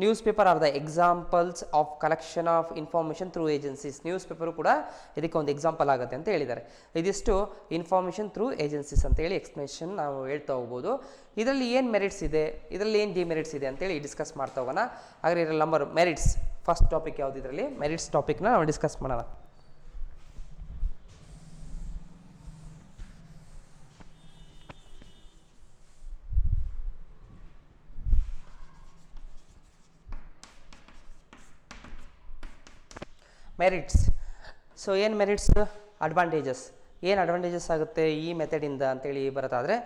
News paper are the examples of collection of information through agencies. News paper ಕೂಡ ಇದಕ್ಕೆ ಒಂದು ಎಕ್ಸಾಂಪಲ್ ಆಗುತ್ತೆ ಅಂತ ಹೇಳಿದ್ದಾರೆ. ಇದಿಷ್ಟು ಇನ್ಫಾರ್ಮೇಷನ್ ಥ್ರೂ ಏಜೆನ್ಸೀಸ್ ಅಂತೇಳಿ ಎಕ್ಸ್ಪ್ಲನೇಷನ್ ನಾವು ಹೇಳ್ತಾ ಹೋಗ್ಬೋದು. ಇದರಲ್ಲಿ ಏನು ಮೆರಿಟ್ಸ್ ಇದೆ, ಇದರಲ್ಲಿ ಏನು ಡಿಮೆರಿಟ್ಸ್ ಇದೆ ಅಂತೇಳಿ ಡಿಸ್ಕಸ್ ಮಾಡ್ತಾ ಹೋಗೋಣ. ಹಾಗಾದ್ರೆ ಇದರಲ್ಲಿ ನಂಬರ್ ಮೆರಿಟ್ಸ್, ಫಸ್ಟ್ ಟಾಪಿಕ್ ಯಾವುದು, ಇದರಲ್ಲಿ ಮೆರಿಟ್ಸ್ ಟಾಪಿಕ್ನ ನಾವು ಡಿಸ್ಕಸ್ ಮಾಡೋಣ. ಮೆರಿಟ್ಸ್. ಸೊ ಏನು ಮೆರಿಟ್ಸ್, ಅಡ್ವಾಂಟೇಜಸ್, ಏನು ಅಡ್ವಾಂಟೇಜಸ್ ಆಗುತ್ತೆ ಈ ಮೆಥಡಿಂದ ಅಂತೇಳಿ ಬರೋದಾದರೆ,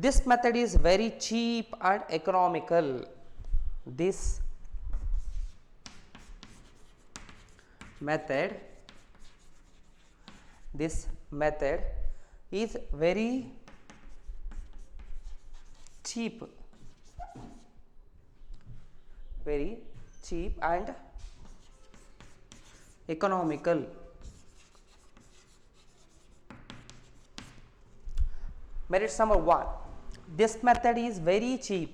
this method is very cheap and economical. This method is very cheap and economical. Merits number 1, this method is very cheap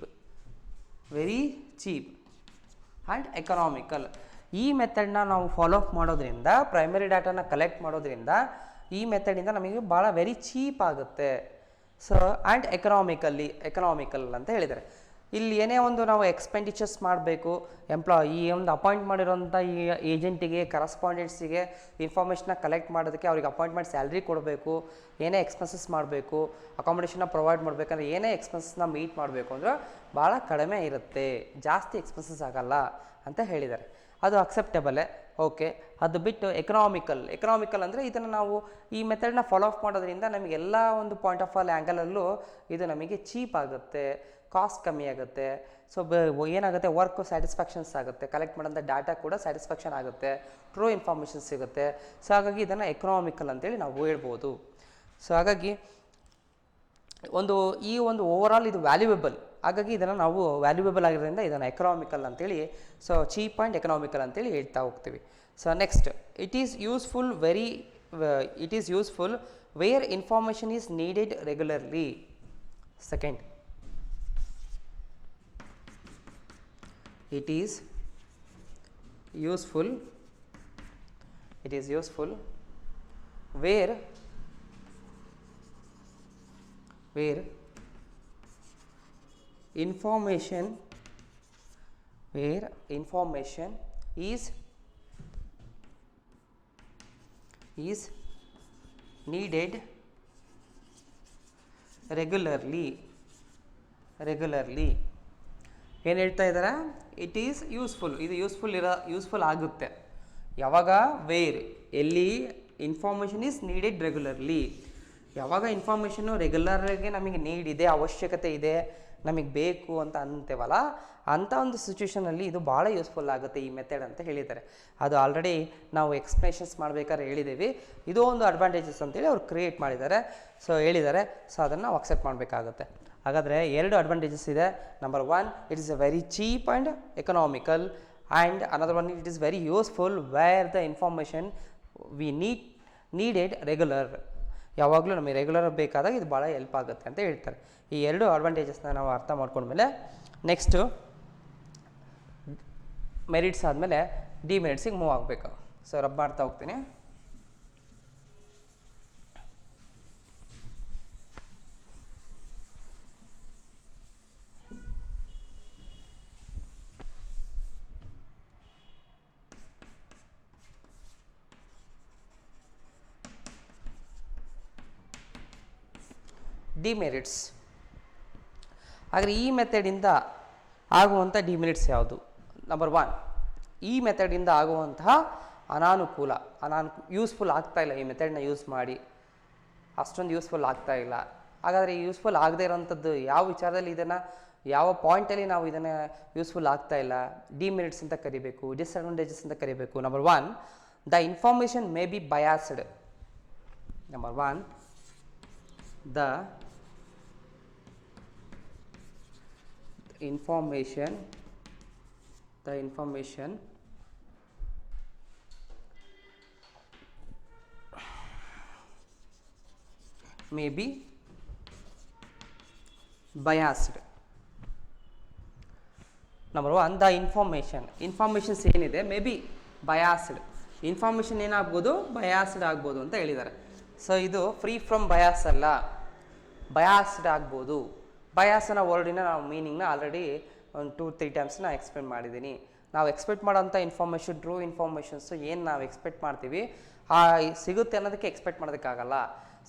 and economical. ಈ ಮೆಥಡ್ನ ನಾವು ಫಾಲೋ ಅಪ್ ಮಾಡೋದ್ರಿಂದ, ಪ್ರೈಮರಿ ಡಾಟಾನ ಕಲೆಕ್ಟ್ ಮಾಡೋದ್ರಿಂದ ಈ ಮೆಥಡಿಂದ ನಮಗೆ ಭಾಳ ವೆರಿ ಚೀಪ್ ಆಗುತ್ತೆ. ಸೊ ಆ್ಯಂಡ್ ಎಕನಾಮಿಕಲ್ ಅಂತ ಹೇಳಿದ್ದಾರೆ. ಇಲ್ಲಿ ಏನೇ ಒಂದು ನಾವು ಎಕ್ಸ್ಪೆಂಡಿಚರ್ಸ್ ಮಾಡಬೇಕು, ಈ ಒಂದು ಅಪಾಯಿಂಟ್ ಮಾಡಿರೋಂಥ ಈ ಏಜೆಂಟಿಗೆ, ಕರೆಸ್ಪಾಂಡೆಂಟ್ಸಿಗೆ ಇನ್ಫಾರ್ಮೇಷನ್ನ ಕಲೆಕ್ಟ್ ಮಾಡೋದಕ್ಕೆ ಅವ್ರಿಗೆ ಅಪಾಯಿಂಟ್ಮೆಂಟ್ ಸ್ಯಾಲ್ರಿ ಕೊಡಬೇಕು, ಏನೇ ಎಕ್ಸ್ಪೆನ್ಸಸ್ ಮಾಡಬೇಕು, ಅಕಾಮಿಡೇಷನ್ನ ಪ್ರೊವೈಡ್ ಮಾಡಬೇಕಂದ್ರೆ, ಏನೇ ಎಕ್ಸ್ಪೆನ್ಸಸ್ನ ಮೀಟ್ ಮಾಡಬೇಕು ಅಂದರೆ ಭಾಳ ಕಡಿಮೆ ಇರುತ್ತೆ, ಜಾಸ್ತಿ ಎಕ್ಸ್ಪೆನ್ಸಸ್ ಆಗಲ್ಲ ಅಂತ ಹೇಳಿದ್ದಾರೆ. ಅದು ಅಕ್ಸೆಪ್ಟಬಲೇ, ಓಕೆ. ಅದು ಬಿಟ್ಟು ಎಕನಾಮಿಕಲ್ ಅಂದರೆ ಇದನ್ನು ನಾವು ಈ ಮೆಥಡ್ನ ಫಾಲೋ ಅಪ್ ಮಾಡೋದ್ರಿಂದ ನಮಗೆಲ್ಲ ಒಂದು ಪಾಯಿಂಟ್ ಆಫ್ ಆ್ಯಂಗಲಲ್ಲೂ ಇದು ನಮಗೆ ಚೀಪ್ ಆಗುತ್ತೆ, ಕಾಸ್ಟ್ ಕಮ್ಮಿ ಆಗುತ್ತೆ. ಸೊ ಏನಾಗುತ್ತೆ, ವರ್ಕ್ ಸ್ಯಾಟಿಸ್ಫ್ಯಾಕ್ಷನ್ಸ್ ಆಗುತ್ತೆ, ಕಲೆಕ್ಟ್ ಮಾಡೋಂಥ ಡಾಟಾ ಕೂಡ ಸ್ಯಾಟಿಸ್ಫ್ಯಾಕ್ಷನ್ ಆಗುತ್ತೆ, ಟ್ರೂ ಇನ್ಫಾರ್ಮೇಷನ್ ಸಿಗುತ್ತೆ. ಸೊ ಹಾಗಾಗಿ ಇದನ್ನು ಎಕನಾಮಿಕಲ್ ಅಂತೇಳಿ ನಾವು ಹೇಳ್ಬೋದು. ಸೊ ಹಾಗಾಗಿ ಈ ಒಂದು ಓವರಾಲ್ ಇದು ವ್ಯಾಲ್ಯೂಯೇಬಲ್, ಹಾಗಾಗಿ ಇದನ್ನು ನಾವು ವ್ಯಾಲ್ಯೂಯೇಬಲ್ ಆಗಿರೋದ್ರಿಂದ ಇದನ್ನು ಎಕನಾಮಿಕಲ್ ಅಂತೇಳಿ, ಸೊ ಚೀಪ್ ಆ್ಯಂಡ್ ಎಕನಾಮಿಕಲ್ ಅಂತೇಳಿ ಹೇಳ್ತಾ ಹೋಗ್ತೀವಿ. So next, it is useful where information is needed regularly. Second, it is useful where information is needed regularly ಏನು ಹೇಳ್ತಾ ಇದ್ದಾರೆ, ಇಟ್ ಈಸ್ ಯೂಸ್ಫುಲ್, ಇದು ಯೂಸ್ಫುಲ್ ಆಗುತ್ತೆ ಯಾವಾಗ, ವೇರ್, ಎಲ್ಲಿ ಇನ್ಫಾರ್ಮೇಷನ್ ಈಸ್ ನೀಡೆಡ್ ರೆಗ್ಯುಲರ್ಲಿ, ಯಾವಾಗ ಇನ್ಫಾರ್ಮೇಷನ್ನು ರೆಗ್ಯುಲರಾಗಿ ನಮಗೆ ನೀಡ್ ಇದೆ, ಅವಶ್ಯಕತೆ ಇದೆ, ನಮಗೆ ಬೇಕು ಅಂತ ಅಂತೇವಲ್ಲ, ಅಂಥ ಒಂದು ಸಿಚುವೇಷನಲ್ಲಿ ಇದು ಭಾಳ ಯೂಸ್ಫುಲ್ ಆಗುತ್ತೆ ಈ ಮೆಥಡ್ ಅಂತ ಹೇಳಿದ್ದಾರೆ. ಅದು ಆಲ್ರೆಡಿ ನಾವು ಎಕ್ಸ್ಪ್ಲನೇಷನ್ಸ್ ಮಾಡಬೇಕಾದ್ರೆ ಹೇಳಿದ್ದೀವಿ. ಇದು ಒಂದು ಅಡ್ವಾಂಟೇಜಸ್ ಅಂತೇಳಿ ಅವ್ರು ಕ್ರಿಯೇಟ್ ಮಾಡಿದ್ದಾರೆ, ಸೊ ಹೇಳಿದ್ದಾರೆ. ಸೊ ಅದನ್ನು ನಾವು ಅಕ್ಸೆಪ್ಟ್ ಮಾಡಬೇಕಾಗುತ್ತೆ. ಹಾಗಾದರೆ 2 ಅಡ್ವಾಂಟೇಜಸ್ ಇದೆ. Number 1, it is a very cheap and economical, and another one, it is very useful where the information we needed regular, ಯಾವಾಗಲೂ ನಮಗೆ ರೆಗ್ಯುಲರ್ ಬೇಕಾದಾಗ ಇದು ಭಾಳ ಹೆಲ್ಪ್ ಆಗುತ್ತೆ ಅಂತ ಹೇಳ್ತಾರೆ. ಈ 2 ಅಡ್ವಾಂಟೇಜಸ್ನ ನಾವು ಅರ್ಥ ಮಾಡ್ಕೊಂಡ್ಮೇಲೆ ನೆಕ್ಸ್ಟು ಮೆರಿಟ್ಸ್ ಆದಮೇಲೆ ಡಿಮೆರಿಟ್ಸಿಗೆ ಮೂವ್ ಆಗಬೇಕು. ಸೊ ರಬ್ ಮಾಡ್ತಾ ಹೋಗ್ತೀನಿ. ಡಿಮೆರಿಟ್ಸ್. ಹಾಗಾದರೆ ಈ ಮೆಥಡಿಂದ ಆಗುವಂಥ ಡಿಮೆರಿಟ್ಸ್ ಯಾವುದು? ನಂಬರ್ 1, ಈ ಮೆಥಡಿಂದ ಆಗುವಂತಹ ಯೂಸ್ಫುಲ್ ಆಗ್ತಾಯಿಲ್ಲ. ಈ ಮೆಥಡ್ನ ಯೂಸ್ ಮಾಡಿ ಅಷ್ಟೊಂದು ಯೂಸ್ಫುಲ್ ಆಗ್ತಾಯಿಲ್ಲ. ಹಾಗಾದರೆ ಈ ಯೂಸ್ಫುಲ್ ಆಗದೇ ಇರೋಂಥದ್ದು ಯಾವ ವಿಚಾರದಲ್ಲಿ, ಇದನ್ನು ಯಾವ ಪಾಯಿಂಟಲ್ಲಿ ನಾವು ಇದನ್ನು ಯೂಸ್ಫುಲ್ ಆಗ್ತಾಯಿಲ್ಲ, ಡಿಮೆರಿಟ್ಸ್ ಅಂತ ಕರಿಬೇಕು, ಡಿಸ್ಅಡ್ವಾಂಟೇಜಸ್ ಅಂತ ಕರಿಬೇಕು. Number 1, the information may be biased. Number 1, the information may be biased. Number 1, the informations ಏನಿದೆ ಮೇ ಬಿ ಬಯಾಸ್ಡ್, ಇನ್ಫಾರ್ಮೇಷನ್ ಏನಾಗ್ಬೋದು, ಬಯಾಸ್ಡ್ ಆಗ್ಬೋದು ಅಂತ ಹೇಳಿದ್ದಾರೆ. ಸೊ ಇದು ಫ್ರೀ ಫ್ರಮ್ ಬಯಾಸ್ ಅಲ್ಲ, ಬಯಾಸ್ಡ್ ಆಗ್ಬೋದು. ಬಯಾಸ್ ಅನ್ನೋ ವರ್ಡಿನ ನಾವು ಮೀನಿಂಗ್ನ ಆಲ್ರೆಡಿ ಒಂದು 2-3 ಟೈಮ್ಸ್ನ ಎಕ್ಸ್ಪ್ಲೇನ್ ಮಾಡಿದ್ದೀನಿ. ನಾವು ಎಕ್ಸ್ಪೆಕ್ಟ್ ಮಾಡೋಂಥ ಇನ್ಫಾರ್ಮೇಷನ್, ಟ್ರೂ ಇನ್ಫಾರ್ಮೇಷನ್ಸು ಏನು ನಾವು ಎಕ್ಸ್ಪೆಕ್ಟ್ ಮಾಡ್ತೀವಿ ಸಿಗುತ್ತೆ ಅನ್ನೋದಕ್ಕೆ ಎಕ್ಸ್ಪೆಕ್ಟ್ ಮಾಡೋದಕ್ಕಾಗಲ್ಲ.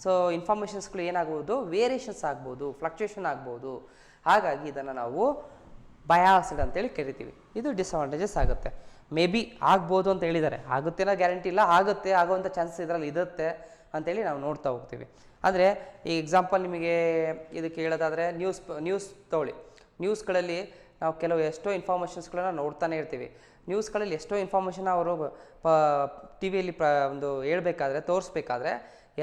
ಸೊ ಇನ್ಫಾರ್ಮೇಷನ್ಸ್ಗಳು ಏನಾಗ್ಬೋದು, ವೇರಿಯೇಷನ್ಸ್ ಆಗ್ಬೋದು, ಫ್ಲಕ್ಚುಯೇಷನ್ ಆಗ್ಬೋದು. ಹಾಗಾಗಿ ಇದನ್ನು ನಾವು ಬಯಾಸ್ಡ್ ಅಂತೇಳಿ ಕರಿತೀವಿ. ಇದು ಡಿಸ್ಅಡ್ವಾಂಟೇಜಸ್ ಆಗುತ್ತೆ. ಮೇ ಬಿ ಆಗ್ಬೋದು ಅಂತ ಹೇಳಿದ್ದಾರೆ, ಆಗುತ್ತೇನೋ ಗ್ಯಾರಂಟಿ ಇಲ್ಲ, ಆಗುವಂಥ ಚಾನ್ಸಸ್ ಇದರಲ್ಲಿ ಇರುತ್ತೆ ಅಂತೇಳಿ ನಾವು ನೋಡ್ತಾ ಹೋಗ್ತೀವಿ. ಅಂದರೆ ಈ ಎಕ್ಸಾಂಪಲ್ ನಿಮಗೆ ಇದಕ್ಕೆ ಹೇಳೋದಾದರೆ ನ್ಯೂಸ್ ತೊಗೊಳ್ಳಿ. ನ್ಯೂಸ್ಗಳಲ್ಲಿ ನಾವು ಎಷ್ಟೋ ಇನ್ಫಾರ್ಮೇಷನ್ಸ್ಗಳನ್ನ ನೋಡ್ತಾನೆ ಇರ್ತೀವಿ. ನ್ಯೂಸ್ಗಳಲ್ಲಿ ಎಷ್ಟೋ ಇನ್ಫಾರ್ಮೇಷನ್ ಅವರು ಟಿ ವಿಯಲ್ಲಿ ಒಂದು ಹೇಳ್ಬೇಕಾದ್ರೆ, ತೋರಿಸ್ಬೇಕಾದ್ರೆ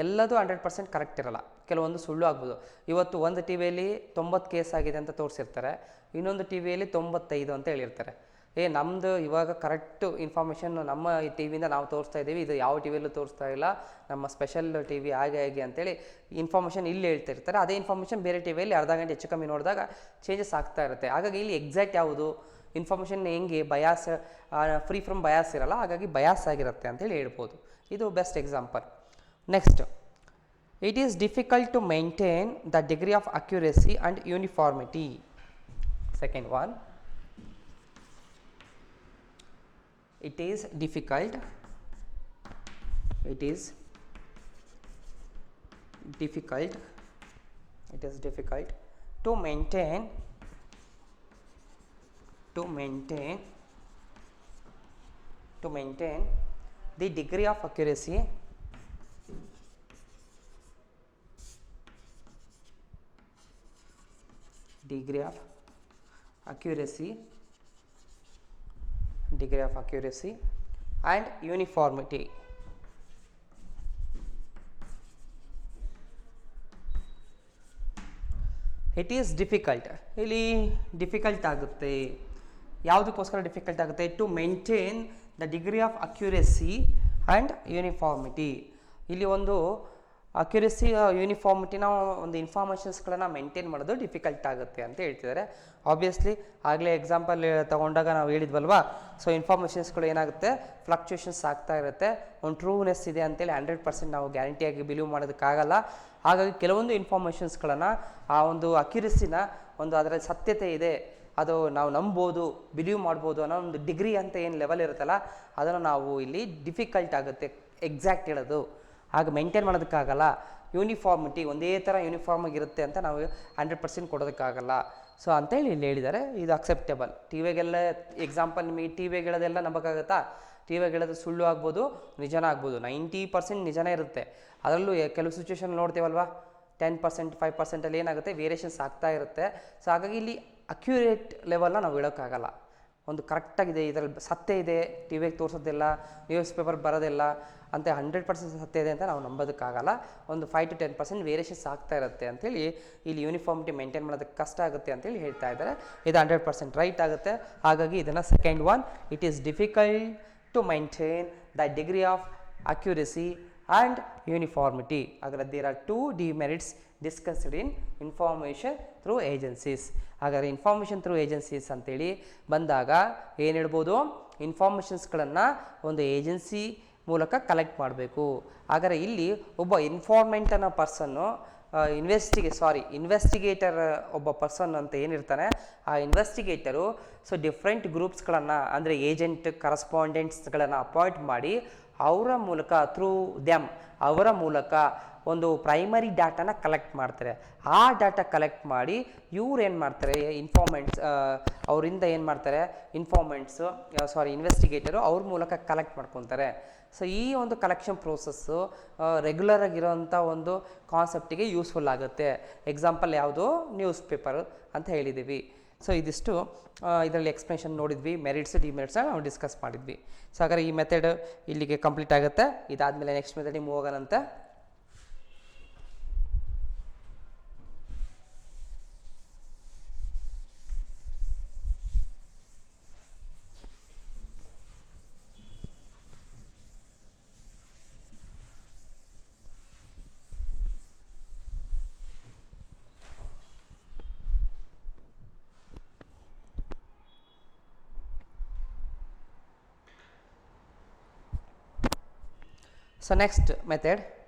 ಎಲ್ಲದೂ 100% ಕರೆಕ್ಟ್ ಇರೋಲ್ಲ, ಕೆಲವೊಂದು ಸುಳ್ಳು ಆಗ್ಬೋದು. ಇವತ್ತು ಒಂದು ಟಿ ವಿಯಲ್ಲಿ 90 ಕೇಸ್ ಆಗಿದೆ ಅಂತ ತೋರಿಸಿರ್ತಾರೆ, ಇನ್ನೊಂದು ಟಿ ವಿಯಲ್ಲಿ 95 ಅಂತ ಹೇಳಿರ್ತಾರೆ. ನಮ್ಮದು ಇವಾಗ ಕರೆಕ್ಟು ಇನ್ಫಾರ್ಮೇಷನ್ ನಮ್ಮ ಈ ಟಿ ವಿಯಿಂದ ನಾವು ತೋರಿಸ್ತಾ ಇದ್ದೀವಿ, ಇದು ಯಾವ ಟಿ ವಿಯಲ್ಲೂ ತೋರಿಸ್ತಾ ಇಲ್ಲ, ನಮ್ಮ ಸ್ಪೆಷಲ್ ಟಿ ವಿ ಹಾಗೆ ಅಂತೇಳಿ ಇನ್ಫಾರ್ಮೇಷನ್ ಇಲ್ಲಿ ಹೇಳ್ತಾ ಇರ್ತಾರೆ. ಅದೇ ಇನ್ಫಾರ್ಮೇಷನ್ ಬೇರೆ ಟಿ ವಿಯಲ್ಲಿ ಅರ್ಧ ಗಂಟೆ ಹೆಚ್ಚು ಕಮ್ಮಿ ನೋಡಿದಾಗ ಚೇಂಜಸ್ ಆಗ್ತಾ ಇರುತ್ತೆ. ಹಾಗಾಗಿ ಇಲ್ಲಿ ಎಕ್ಸಾಕ್ಟ್ ಯಾವುದು ಇನ್ಫಾರ್ಮೇಷನ್ ಹೆಂಗೆ ಬಯಾಸ್, ಫ್ರೀ ಫ್ರಮ್ ಬಯಾಸ್ ಇರಲ್ಲ, ಹಾಗಾಗಿ ಬಯಾಸ್ ಆಗಿರುತ್ತೆ ಅಂತೇಳಿ ಹೇಳ್ಬೋದು. ಇದು best example. Next, it is difficult to maintain the degree of accuracy and uniformity. Second one, it is difficult to maintain the degree of accuracy and uniformity. It is difficult, ಇಲ್ಲಿ difficult ಆಗುತ್ತೆ. ಯಾವುದಕ್ಕೋಸ್ಕರ difficult ಆಗುತ್ತೆ? To maintain the degree of accuracy and uniformity. ಇಲ್ಲಿ ಒಂದು accuracy, ಯೂನಿಫಾರ್ಮಿಟಿನ ಒಂದು ಇನ್ಫಾರ್ಮೇಷನ್ಸ್ಗಳನ್ನು maintain ಮಾಡೋದು difficult ಆಗುತ್ತೆ ಅಂತ ಹೇಳ್ತಿದ್ದಾರೆ. ಆಬ್ವಿಯಸ್ಲಿ ಆಗಲೇ ಎಕ್ಸಾಂಪಲ್ ತೊಗೊಂಡಾಗ ನಾವು ಹೇಳಿದ್ವಲ್ವಾ, ಸೊ ಇನ್ಫಾರ್ಮೇಷನ್ಸ್ಗಳು ಏನಾಗುತ್ತೆ, ಫ್ಲಕ್ಚುಯೇಷನ್ಸ್ ಆಗ್ತಾ ಇರುತ್ತೆ. ಒಂದು ಟ್ರೂನೆಸ್ ಇದೆ ಅಂತೇಳಿ 100% ನಾವು ಗ್ಯಾರಂಟಿಯಾಗಿ ಬಿಲೀವ್ ಮಾಡೋದಕ್ಕಾಗಲ್ಲ. ಹಾಗಾಗಿ ಕೆಲವೊಂದು ಇನ್ಫಾರ್ಮೇಷನ್ಸ್ಗಳನ್ನು, ಆ ಒಂದು ಅಕ್ಯುರೇಸಿನ, ಒಂದು ಅದರ ಸತ್ಯತೆ ಇದೆ, ಅದು ನಾವು ನಂಬೋದು, ಬಿಲೀವ್ ಮಾಡ್ಬೋದು ಅನ್ನೋ ಒಂದು ಡಿಗ್ರಿ ಅಂತ ಏನು ಲೆವೆಲ್ ಇರುತ್ತಲ್ಲ, ಅದನ್ನು ನಾವು ಇಲ್ಲಿ ಡಿಫಿಕಲ್ಟ್ ಆಗುತ್ತೆ ಎಕ್ಸಾಕ್ಟ್ ಹೇಳೋದು. ಆಗ ಮೇಂಟೈನ್ ಮಾಡೋದಕ್ಕಾಗಲ್ಲ. ಯೂನಿಫಾರ್ಮಿಟಿ ಒಂದೇ ಥರ ಯೂನಿಫಾರ್ಮ್ ಆಗಿರುತ್ತೆ ಅಂತ ನಾವು 100% ಕೊಡೋದಕ್ಕಾಗಲ್ಲ. ಸೊ ಅಂತೇಳಿ ಇಲ್ಲಿ ಹೇಳಿದ್ದಾರೆ, ಇದು ಅಕ್ಸೆಪ್ಟೇಬಲ್. ಟಿ ವಿಗೆಲ್ಲ ಎಕ್ಸಾಂಪಲ್ ನಿಮಗೆ ಟಿ ವಿಗೆ ಹೇಳೋದೆಲ್ಲ ನಂಬೋಕ್ಕಾಗತ್ತಾ? ಟಿ ವಿಗೆ ಹೇಳೋದು ಸುಳ್ಳು ಆಗ್ಬೋದು, ನಿಜನೇ ಆಗ್ಬೋದು. 90% ನಿಜನೇ ಇರುತ್ತೆ. ಅದರಲ್ಲೂ ಕೆಲವು ಸಿಚುವೇಶನ್ ನೋಡ್ತೀವಲ್ವಾ, 10% 5% ಏನಾಗುತ್ತೆ, ವೇರಿಯೇಷನ್ಸ್ ಆಗ್ತಾ ಇರುತ್ತೆ. ಸೊ ಹಾಗಾಗಿ ಇಲ್ಲಿ ಅಕ್ಯುರೇಟ್ ಲೆವೆಲ್ನ ನಾವು ಹೇಳೋಕ್ಕಾಗಲ್ಲ. ಒಂದು ಕರೆಕ್ಟಾಗಿದೆ, ಇದರಲ್ಲಿ ಸತ್ಯ ಇದೆ, ಟಿ ವಿಗೆ ತೋರಿಸೋದಿಲ್ಲ, ನ್ಯೂಸ್ ಪೇಪರ್ ಬರೋದಿಲ್ಲ ಅಂತ 100% ಸತ್ಯ ಇದೆ ಅಂತ ನಾವು ನಂಬೋದಕ್ಕಾಗಲ್ಲ. ಒಂದು 5 to 10% ವೇರಿಯೇಷನ್ಸ್ ಆಗ್ತಾ ಇರುತ್ತೆ ಅಂಥೇಳಿ ಇಲ್ಲಿ ಯೂನಿಫಾರ್ಮಿಟಿ ಮೇಂಟೈನ್ ಮಾಡೋದಕ್ಕೆ ಕಷ್ಟ ಆಗುತ್ತೆ ಅಂತೇಳಿ ಹೇಳ್ತಾ ಇದ್ದಾರೆ. ಇದು 100% ರೈಟ್ ಆಗುತ್ತೆ. ಹಾಗಾಗಿ ಇದನ್ನು second one, it is difficult to maintain the degree of accuracy and uniformity. ಹಾಗಾದ್ರೆ there are 2 demerits discussed in information through agencies. ಹಾಗಾದರೆ ಇನ್ಫಾರ್ಮೇಷನ್ ಥ್ರೂ ಏಜೆನ್ಸೀಸ್ ಅಂತೇಳಿ ಬಂದಾಗ ಏನು ಹೇಳ್ಬೋದು, ಇನ್ಫಾರ್ಮೇಷನ್ಸ್ಗಳನ್ನು ಒಂದು ಏಜೆನ್ಸಿ ಮೂಲಕ ಕಲೆಕ್ಟ್ ಮಾಡಬೇಕು. ಹಾಗಾದರೆ ಇಲ್ಲಿ ಒಬ್ಬ ಇನ್ಫಾರ್ಮೆಂಟ್ ಅನ್ನೋ ಪರ್ಸನ್ನು ಇನ್ವೆಸ್ಟಿಗೇಟರ್ ಒಬ್ಬ ಪರ್ಸನ್ ಅಂತ ಏನಿರ್ತಾನೆ, ಆ ಇನ್ವೆಸ್ಟಿಗೇಟರು ಸೊ ಡಿಫ್ರೆಂಟ್ ಗ್ರೂಪ್ಸ್ಗಳನ್ನು ಅಂದರೆ ಏಜೆಂಟ್ ಕರಸ್ಪಾಂಡೆಂಟ್ಸ್ಗಳನ್ನು ಅಪಾಯಿಂಟ್ ಮಾಡಿ ಅವರ ಮೂಲಕ ಅವರ ಮೂಲಕ ಒಂದು ಪ್ರೈಮರಿ ಡಾಟಾನ ಕಲೆಕ್ಟ್ ಮಾಡ್ತಾರೆ. ಆ ಡಾಟಾ ಕಲೆಕ್ಟ್ ಮಾಡಿ ಇವ್ರು ಏನು ಮಾಡ್ತಾರೆ, ಅವರಿಂದ ಏನು ಮಾಡ್ತಾರೆ, ಇನ್ವೆಸ್ಟಿಗೇಟರು ಅವ್ರ ಮೂಲಕ ಕಲೆಕ್ಟ್ ಮಾಡ್ಕೊತಾರೆ. ಸೊ ಈ ಒಂದು ಕಲೆಕ್ಷನ್ ಪ್ರೋಸೆಸ್ಸು ರೆಗ್ಯುಲರ್ ಆಗಿರೋಂಥ ಒಂದು ಕಾನ್ಸೆಪ್ಟಿಗೆ ಯೂಸ್ಫುಲ್ ಆಗುತ್ತೆ. ಎಕ್ಸಾಂಪಲ್ ಯಾವುದು, ನ್ಯೂಸ್ ಪೇಪರ್ ಅಂತ ಹೇಳಿದ್ದೀವಿ. ಸೊ ಇದಿಷ್ಟು ಇದರಲ್ಲಿ ಎಕ್ಸ್ಪ್ಲನೇಷನ್ ನೋಡಿದ್ವಿ, ಮೆರಿಟ್ಸ್ ಡಿಮೆರಿಟ್ಸ್ನ ನಾವು ಡಿಸ್ಕಸ್ ಮಾಡಿದ್ವಿ. ಸೊ ಹಾಗಾದ್ರೆ ಈ ಮೆಥಡ್ ಇಲ್ಲಿಗೆ ಕಂಪ್ಲೀಟ್ ಆಗುತ್ತೆ. ಇದಾದಮೇಲೆ ನೆಕ್ಸ್ಟ್ ಮೆಥಡಿಗೆ ಮೂವ್ ಹೋಗೋಣಂತೆ. So next method,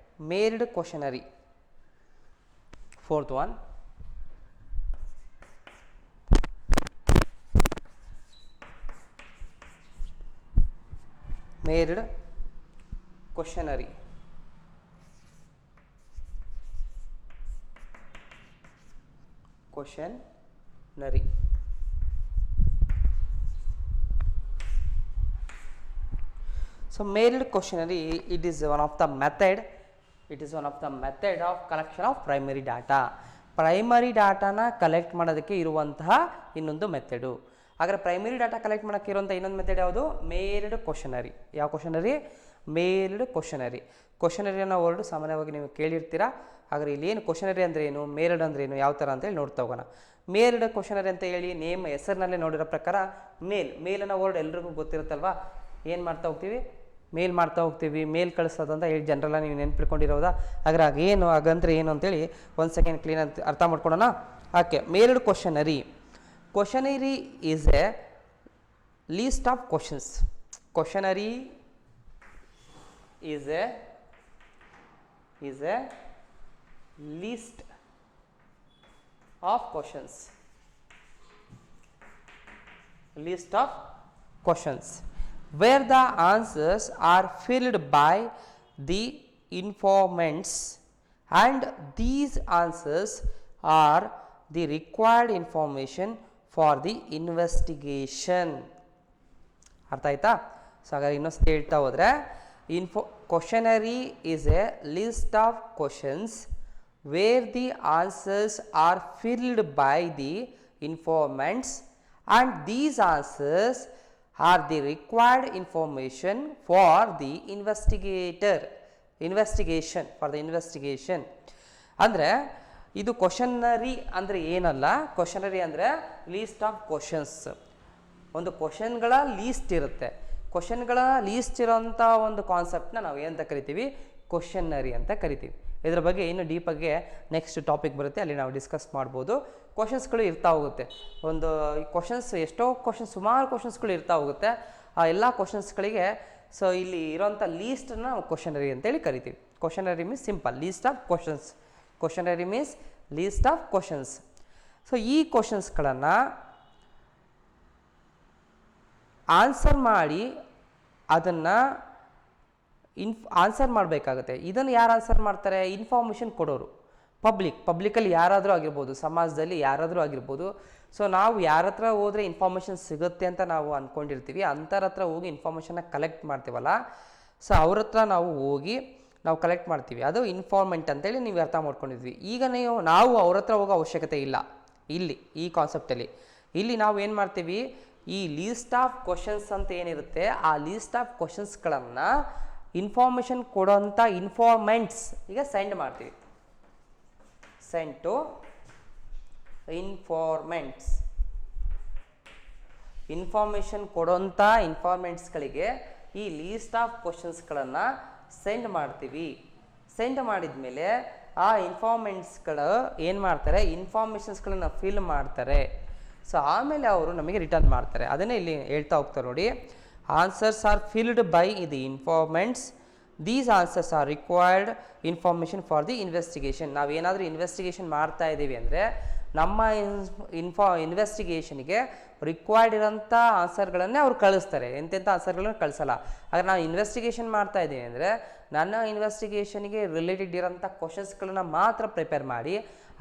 Merid questionnaire. Fourth one, Merid questionnaire. So Merid questionnaire, it is one of the method of collection of primary data. Primary ಡಾಟಾನ ಕಲೆಕ್ಟ್ ಮಾಡೋದಕ್ಕೆ ಇರುವಂತಹ ಇನ್ನೊಂದು ಮೆಥಡು. ಹಾಗಾದರೆ ಪ್ರೈಮರಿ ಡಾಟಾ ಕಲೆಕ್ಟ್ ಮಾಡೋಕ್ಕೆ ಇರುವಂಥ ಇನ್ನೊಂದು ಮೆಥಡ್ ಯಾವುದು, ಮೇರಿಡ್ ಕ್ವಶನರಿ. ಯಾವ ಕ್ವಶನರಿ, ಮೇರಿಡ್ ಕ್ವಶನರಿ. ಕ್ವಶನರಿ ಅನ್ನೋ ವರ್ಡ್ ಸಾಮಾನ್ಯವಾಗಿ ನೀವು ಕೇಳಿರ್ತೀರಾ. ಹಾಗಾದರೆ ಇಲ್ಲಿ ಏನು ಕ್ವಶನರಿ ಅಂದರೆ ಏನು, ಮೇರಿಡ್ ಅಂದರೆ ಏನು, ಯಾವ ಥರ ಅಂತೇಳಿ ನೋಡ್ತಾ ಹೋಗೋಣ. ಮೇರಿಡ್ ಕ್ವಶನರಿ ಅಂತ ಹೇಳಿ ಹೆಸರಿನಲ್ಲೇ ನೋಡಿರೋ ಪ್ರಕಾರ ಮೇಲ್ ಅನ್ನೋ ವರ್ಡ್ ಎಲ್ರಿಗೂ ಗೊತ್ತಿರುತ್ತಲ್ವಾ. ಏನು ಮಾಡ್ತಾ ಹೋಗ್ತೀವಿ, ಮೇಲ್ ಮಾಡ್ತಾ ಹೋಗ್ತೀವಿ, ಮೇಲ್ ಕಳಿಸೋದು ಅಂತ ಹೇಳಿ ಜನರಲ್ಲ ನೀವು ನೆನ್ಪಿಟ್ಕೊಂಡಿರೋದಾ. ಹಾಗಂದ್ರೆ ಏನು ಅಂತೇಳಿ ಒಂದು ಸೆಕೆಂಡ್ ಕ್ಲೀನ್ ಅಂತ ಅರ್ಥ ಮಾಡ್ಕೊಳೋಣ. Okay, mailed questionnaire. Questionnaire is a list of questions. Questionnaire is a list of questions where the answers are filled by the informants and these answers are the required information for the investigation. ಅರ್ಥ ಆಯ್ತಾ? So ಹಾಗಾದ್ರೆ ಇನ್ನೊಂದು ಹೇಳ್ತಾ ಹೋದರೆ, questionnaire is a list of questions where the answers are filled by the informants and these answers are the required information for the investigation. ಅಂದರೆ ಇದು ಕ್ವಶನರಿ ಅಂದರೆ ಏನಲ್ಲ. ಕ್ವಶನರಿ ಅಂದರೆ ಲೀಸ್ಟ್ ಆಫ್ ಕ್ವಶನ್ಸ್. ಒಂದು ಕ್ವಶನ್ಗಳ ಲೀಸ್ಟ್ ಇರುತ್ತೆ. ಕ್ವಶನ್ಗಳ ಲೀಸ್ಟ್ ಇರೋಂಥ ಒಂದು ಕಾನ್ಸೆಪ್ಟನ್ನ ನಾವು ಏನಂತ ಕರಿತೀವಿ, ಕ್ವಶನರಿ ಅಂತ ಕರಿತೀವಿ. ಇದರ ಬಗ್ಗೆ ಇನ್ನು ಡೀಪಾಗಿ ನೆಕ್ಸ್ಟ್ ಟಾಪಿಕ್ ಬರುತ್ತೆ, ಅಲ್ಲಿ ನಾವು ಡಿಸ್ಕಸ್ ಮಾಡ್ಬೋದು. ಕ್ವಶನ್ಸ್ಗಳು ಇರ್ತಾ ಹೋಗುತ್ತೆ. ಒಂದು ಸುಮಾರು ಕ್ವಶನ್ಸ್ಗಳು ಇರ್ತಾ ಹೋಗುತ್ತೆ. ಆ ಎಲ್ಲ ಕ್ವಶನ್ಸ್ಗಳಿಗೆ ಸೊ ಇಲ್ಲಿ ಇರೋಂಥ ಲೀಸ್ಟನ್ನು ನಾವು ಕ್ವಶನರಿ ಅಂತೇಳಿ ಕರಿತೀವಿ. Questionnaire means simple list of questions. Questionnaire means list of questions. So ಈ ಕ್ವಶನ್ಸ್ಗಳನ್ನು ಆನ್ಸರ್ ಮಾಡಿ ಅದನ್ನು ಆನ್ಸರ್ ಮಾಡಬೇಕಾಗುತ್ತೆ. ಇದನ್ನು ಯಾರು ಆನ್ಸರ್ ಮಾಡ್ತಾರೆ? ಇನ್ಫಾರ್ಮೇಷನ್ ಕೊಡೋರು, ಪಬ್ಲಿಕಲ್ಲಿ ಯಾರಾದರೂ ಆಗಿರ್ಬೋದು, ಸಮಾಜದಲ್ಲಿ ಯಾರಾದರೂ ಆಗಿರ್ಬೋದು. ಸೊ ನಾವು ಯಾರ ಹತ್ರ ಹೋದರೆ ಇನ್ಫಾರ್ಮೇಷನ್ ಸಿಗುತ್ತೆ ಅಂತ ನಾವು ಅಂದ್ಕೊಂಡಿರ್ತೀವಿ, ಅಂಥವ್ರ ಹತ್ರ ಹೋಗಿ ಇನ್ಫಾರ್ಮೇಷನ್ನ ಕಲೆಕ್ಟ್ ಮಾಡ್ತೀವಲ್ಲ, ಸೊ ಅವ್ರ ಹತ್ರ ನಾವು ಹೋಗಿ ನಾವು ಕಲೆಕ್ಟ್ ಮಾಡ್ತೀವಿ, ಅದು ಇನ್ಫಾರ್ಮೆಂಟ್ ಅಂತೇಳಿ ನೀವು ಅರ್ಥ ಮಾಡ್ಕೊಂಡಿದ್ವಿ. ಈಗ ನಾವು ಅವ್ರ ಹತ್ರ ಹೋಗೋ ಅವಶ್ಯಕತೆ ಇಲ್ಲ ಇಲ್ಲಿ ಈ ಕಾನ್ಸೆಪ್ಟಲ್ಲಿ. ಇಲ್ಲಿ ನಾವು ಏನು ಮಾಡ್ತೀವಿ, ಈ ಲೀಸ್ಟ್ ಆಫ್ ಕ್ವಶನ್ಸ್ ಅಂತ ಏನಿರುತ್ತೆ, ಆ ಲೀಸ್ಟ್ ಆಫ್ ಕ್ವಶನ್ಸ್ಗಳನ್ನು ಇನ್ಫಾರ್ಮೇಷನ್ ಕೊಡೋಂಥ ಇನ್ಫಾರ್ಮೆಂಟ್ಸ್ ಈಗ ಸೆಂಡ್ ಮಾಡ್ತೀವಿ. ಸೆಂಡ್ ಟು ಇನ್ಫಾರ್ಮೆಂಟ್ಸ್, ಇನ್ಫಾರ್ಮೇಷನ್ ಕೊಡೋಂಥ ಇನ್ಫಾರ್ಮೆಂಟ್ಸ್ಗಳಿಗೆ ಈ ಲೀಸ್ಟ್ ಆಫ್ ಕ್ವಶನ್ಸ್ಗಳನ್ನು ಸೆಂಡ್ ಮಾಡ್ತೀವಿ. ಸೆಂಡ್ ಮಾಡಿದ ಮೇಲೆ ಆ ಇನ್ಫಾರ್ಮೆಂಟ್ಸ್ಗಳು ಏನು ಮಾಡ್ತಾರೆ, ಇನ್ಫಾರ್ಮೇಷನ್ಸ್ಗಳನ್ನು ಫಿಲ್ ಮಾಡ್ತಾರೆ. ಸೊ ಆಮೇಲೆ ಅವರು ನಮಗೆ ರಿಟರ್ನ್ ಮಾಡ್ತಾರೆ. ಅದನ್ನೇ ಇಲ್ಲಿ ಹೇಳ್ತಾ ಹೋಗ್ತಾರೆ ನೋಡಿ. Answers R filled by the informants. These answers R required information for the investigation. ನಾವೇನಾದರೂ ಇನ್ವೆಸ್ಟಿಗೇಷನ್ ಮಾಡ್ತಾ ಇದ್ದೀವಿ ಅಂದರೆ ನಮ್ಮ ಇನ್ವೆಸ್ಟಿಗೇಷನ್ಗೆ ರಿಕ್ವೈರ್ಡ್ ಇರೋಂಥ ಆನ್ಸರ್ಗಳನ್ನೇ ಅವ್ರು ಕಳಿಸ್ತಾರೆ, ಎಂತೆಂಥ ಆನ್ಸರ್ಗಳನ್ನು ಕಳಿಸಲ್ಲ. ಹಾಗೆ ನಾವು ಇನ್ವೆಸ್ಟಿಗೇಷನ್ ಮಾಡ್ತಾ ಇದ್ದೀವಿ ಅಂದರೆ ನನ್ನ ಇನ್ವೆಸ್ಟಿಗೇಷನ್ಗೆ ರಿಲೇಟೆಡ್ ಇರೋಂಥ ಕ್ವಶನ್ಸ್ಗಳನ್ನ ಮಾತ್ರ ಪ್ರಿಪೇರ್ ಮಾಡಿ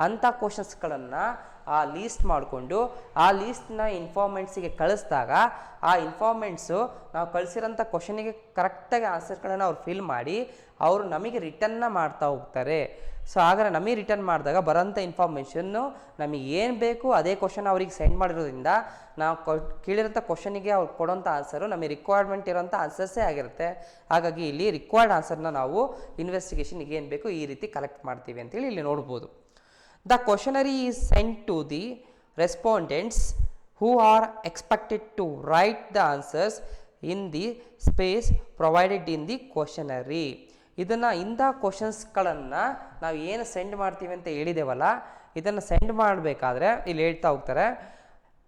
ಅಂಥ ಕ್ವಶನ್ಸ್ಗಳನ್ನು ಆ ಲೀಸ್ಟ್ ಮಾಡಿಕೊಂಡು ಆ ಲೀಸ್ಟ್ನ ಇನ್ಫಾರ್ಮೆಂಟ್ಸಿಗೆ ಕಳಿಸಿದಾಗ ಆ ಇನ್ಫಾರ್ಮೆಂಟ್ಸು ನಾವು ಕಳಿಸಿರೋಂಥ ಕ್ವಶನಿಗೆ ಕರೆಕ್ಟಾಗಿ ಆನ್ಸರ್ಗಳನ್ನು ಅವ್ರು ಫಿಲ್ ಮಾಡಿ ಅವರು ನಮಗೆ ರಿಟರ್ನ್ನ ಮಾಡ್ತಾ ಹೋಗ್ತಾರೆ. ಸೊ ಆಗ ನಮಗೆ ರಿಟರ್ನ್ ಮಾಡಿದಾಗ ಬರೋಂಥ ಇನ್ಫಾರ್ಮೇಷನ್ನು ನಮಗೆ ಏನು ಬೇಕು ಅದೇ ಕ್ವಶನ್ ಅವ್ರಿಗೆ ಸೆಂಡ್ ಮಾಡಿರೋದ್ರಿಂದ ನಾವು ಕೇಳಿರೋಂಥ ಕ್ವಶನಿಗೆ ಅವ್ರು ಕೊಡೋಂಥ ಆನ್ಸರು ನಮಗೆ ರಿಕ್ವೈರ್ಮೆಂಟ್ ಇರೋಂಥ ಆನ್ಸರ್ಸೇ ಆಗಿರುತ್ತೆ. ಹಾಗಾಗಿ ಇಲ್ಲಿ ರಿಕ್ವೈರ್ಡ್ ಆನ್ಸರ್ನ ನಾವು ಇನ್ವೆಸ್ಟಿಗೇಷನ್ಗೆ ಏನು ಬೇಕು ಈ ರೀತಿ ಕಲೆಕ್ಟ್ ಮಾಡ್ತೀವಿ ಅಂತೇಳಿ ಇಲ್ಲಿ ನೋಡ್ಬೋದು. The questionnaire is sent to the respondents who are expected to write the answers in the space provided in the questionnaire. ಇದನ್ನು ಇಂಥ ಕ್ವಶನ್ಸ್ಗಳನ್ನು ನಾವು ಏನು ಸೆಂಡ್ ಮಾಡ್ತೀವಿ ಅಂತ ಹೇಳಿದೇವಲ್ಲ, ಇದನ್ನು ಸೆಂಡ್ ಮಾಡಬೇಕಾದ್ರೆ ಇಲ್ಲಿ ಹೇಳ್ತಾ ಹೋಗ್ತಾರೆ,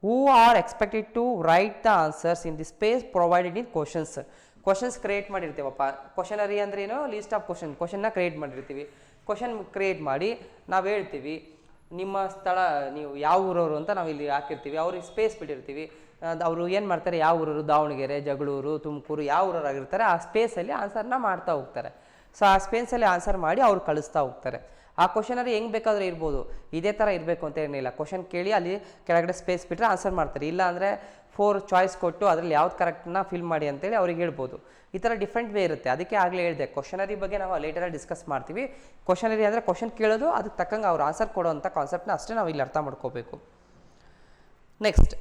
who are expected to write the answers in the space provided in questions create ಮಾಡಿರ್ತೀವಪ್ಪ. ಕ್ವಶನರಿ ಅಂದ್ರೆ ಏನು, ಲೀಸ್ಟ್ ಆಫ್ ಕ್ವಶನ್ನ ಕ್ರಿಯೇಟ್ ಮಾಡಿರ್ತೀವಿ. ಕ್ವಶನ್ ಕ್ರಿಯೇಟ್ ಮಾಡಿ ನಾವು ಹೇಳ್ತೀವಿ ನಿಮ್ಮ ಸ್ಥಳ ನೀವು ಯಾವ ಊರವರು ಅಂತ ನಾವು ಇಲ್ಲಿ ಹಾಕಿರ್ತೀವಿ, ಅವ್ರಿಗೆ ಸ್ಪೇಸ್ ಬಿಟ್ಟಿರ್ತೀವಿ. ಅವರು ಏನು ಮಾಡ್ತಾರೆ, ಯಾವ ಊರವರು, ದಾವಣಗೆರೆ, ಜಗಳೂರು, ತುಮಕೂರು, ಯಾವ ಊರವರಾಗಿರ್ತಾರೆ ಆ ಸ್ಪೇಸಲ್ಲಿ ಆನ್ಸರ್ನ ಮಾಡ್ತಾ ಹೋಗ್ತಾರೆ. ಸೊ ಆ ಸ್ಪೇಸಲ್ಲಿ ಆನ್ಸರ್ ಮಾಡಿ ಅವ್ರು ಕಳಿಸ್ತಾ ಹೋಗ್ತಾರೆ. ಆ ಕ್ವಶನರಿ ಹೆಂಗೆ ಬೇಕಾದರೂ ಇರ್ಬೋದು, ಇದೇ ಥರ ಇರಬೇಕು ಅಂತ ಏನಿಲ್ಲ. ಕ್ವಶನ್ ಕೇಳಿ ಅಲ್ಲಿ ಕೆಳಗಡೆ ಸ್ಪೇಸ್ ಬಿಟ್ಟರೆ ಆನ್ಸರ್ ಮಾಡ್ತಾರೆ, ಇಲ್ಲ ಅಂದರೆ 4 ಚಾಯ್ಸ್ ಕೊಟ್ಟು ಅದರಲ್ಲಿ ಯಾವ್ದು ಕರೆಕ್ಟ್ನ ಫಿಲ್ ಮಾಡಿ ಅಂತೇಳಿ ಅವ್ರಿಗೆ ಹೇಳ್ಬೋದು. ಈ ಥರ ಡಿಫ್ರೆಂಟ್ ವೇ ಇರುತ್ತೆ. ಅದಕ್ಕೆ ಆಗಲೇ ಹೇಳಿದೆ ಕ್ವಶನರಿ ಬಗ್ಗೆ ನಾವು ಲೇಟರಾಗಿ ಡಿಸ್ಕಸ್ ಮಾಡ್ತೀವಿ. ಕ್ವಶನರಿ ಅಂದರೆ ಕ್ವಶನ್ ಕೇಳೋದು, ಅದಕ್ಕೆ ತಕ್ಕಂಗೆ ಅವ್ರು ಆನ್ಸರ್ ಕೊಡೋವಂಥ ಕಾನ್ಸೆಪ್ಟ್ನ ಅಷ್ಟೇ ನಾವು ಇಲ್ಲಿ ಅರ್ಥ ಮಾಡ್ಕೋಬೇಕು. ನೆಕ್ಸ್ಟ್,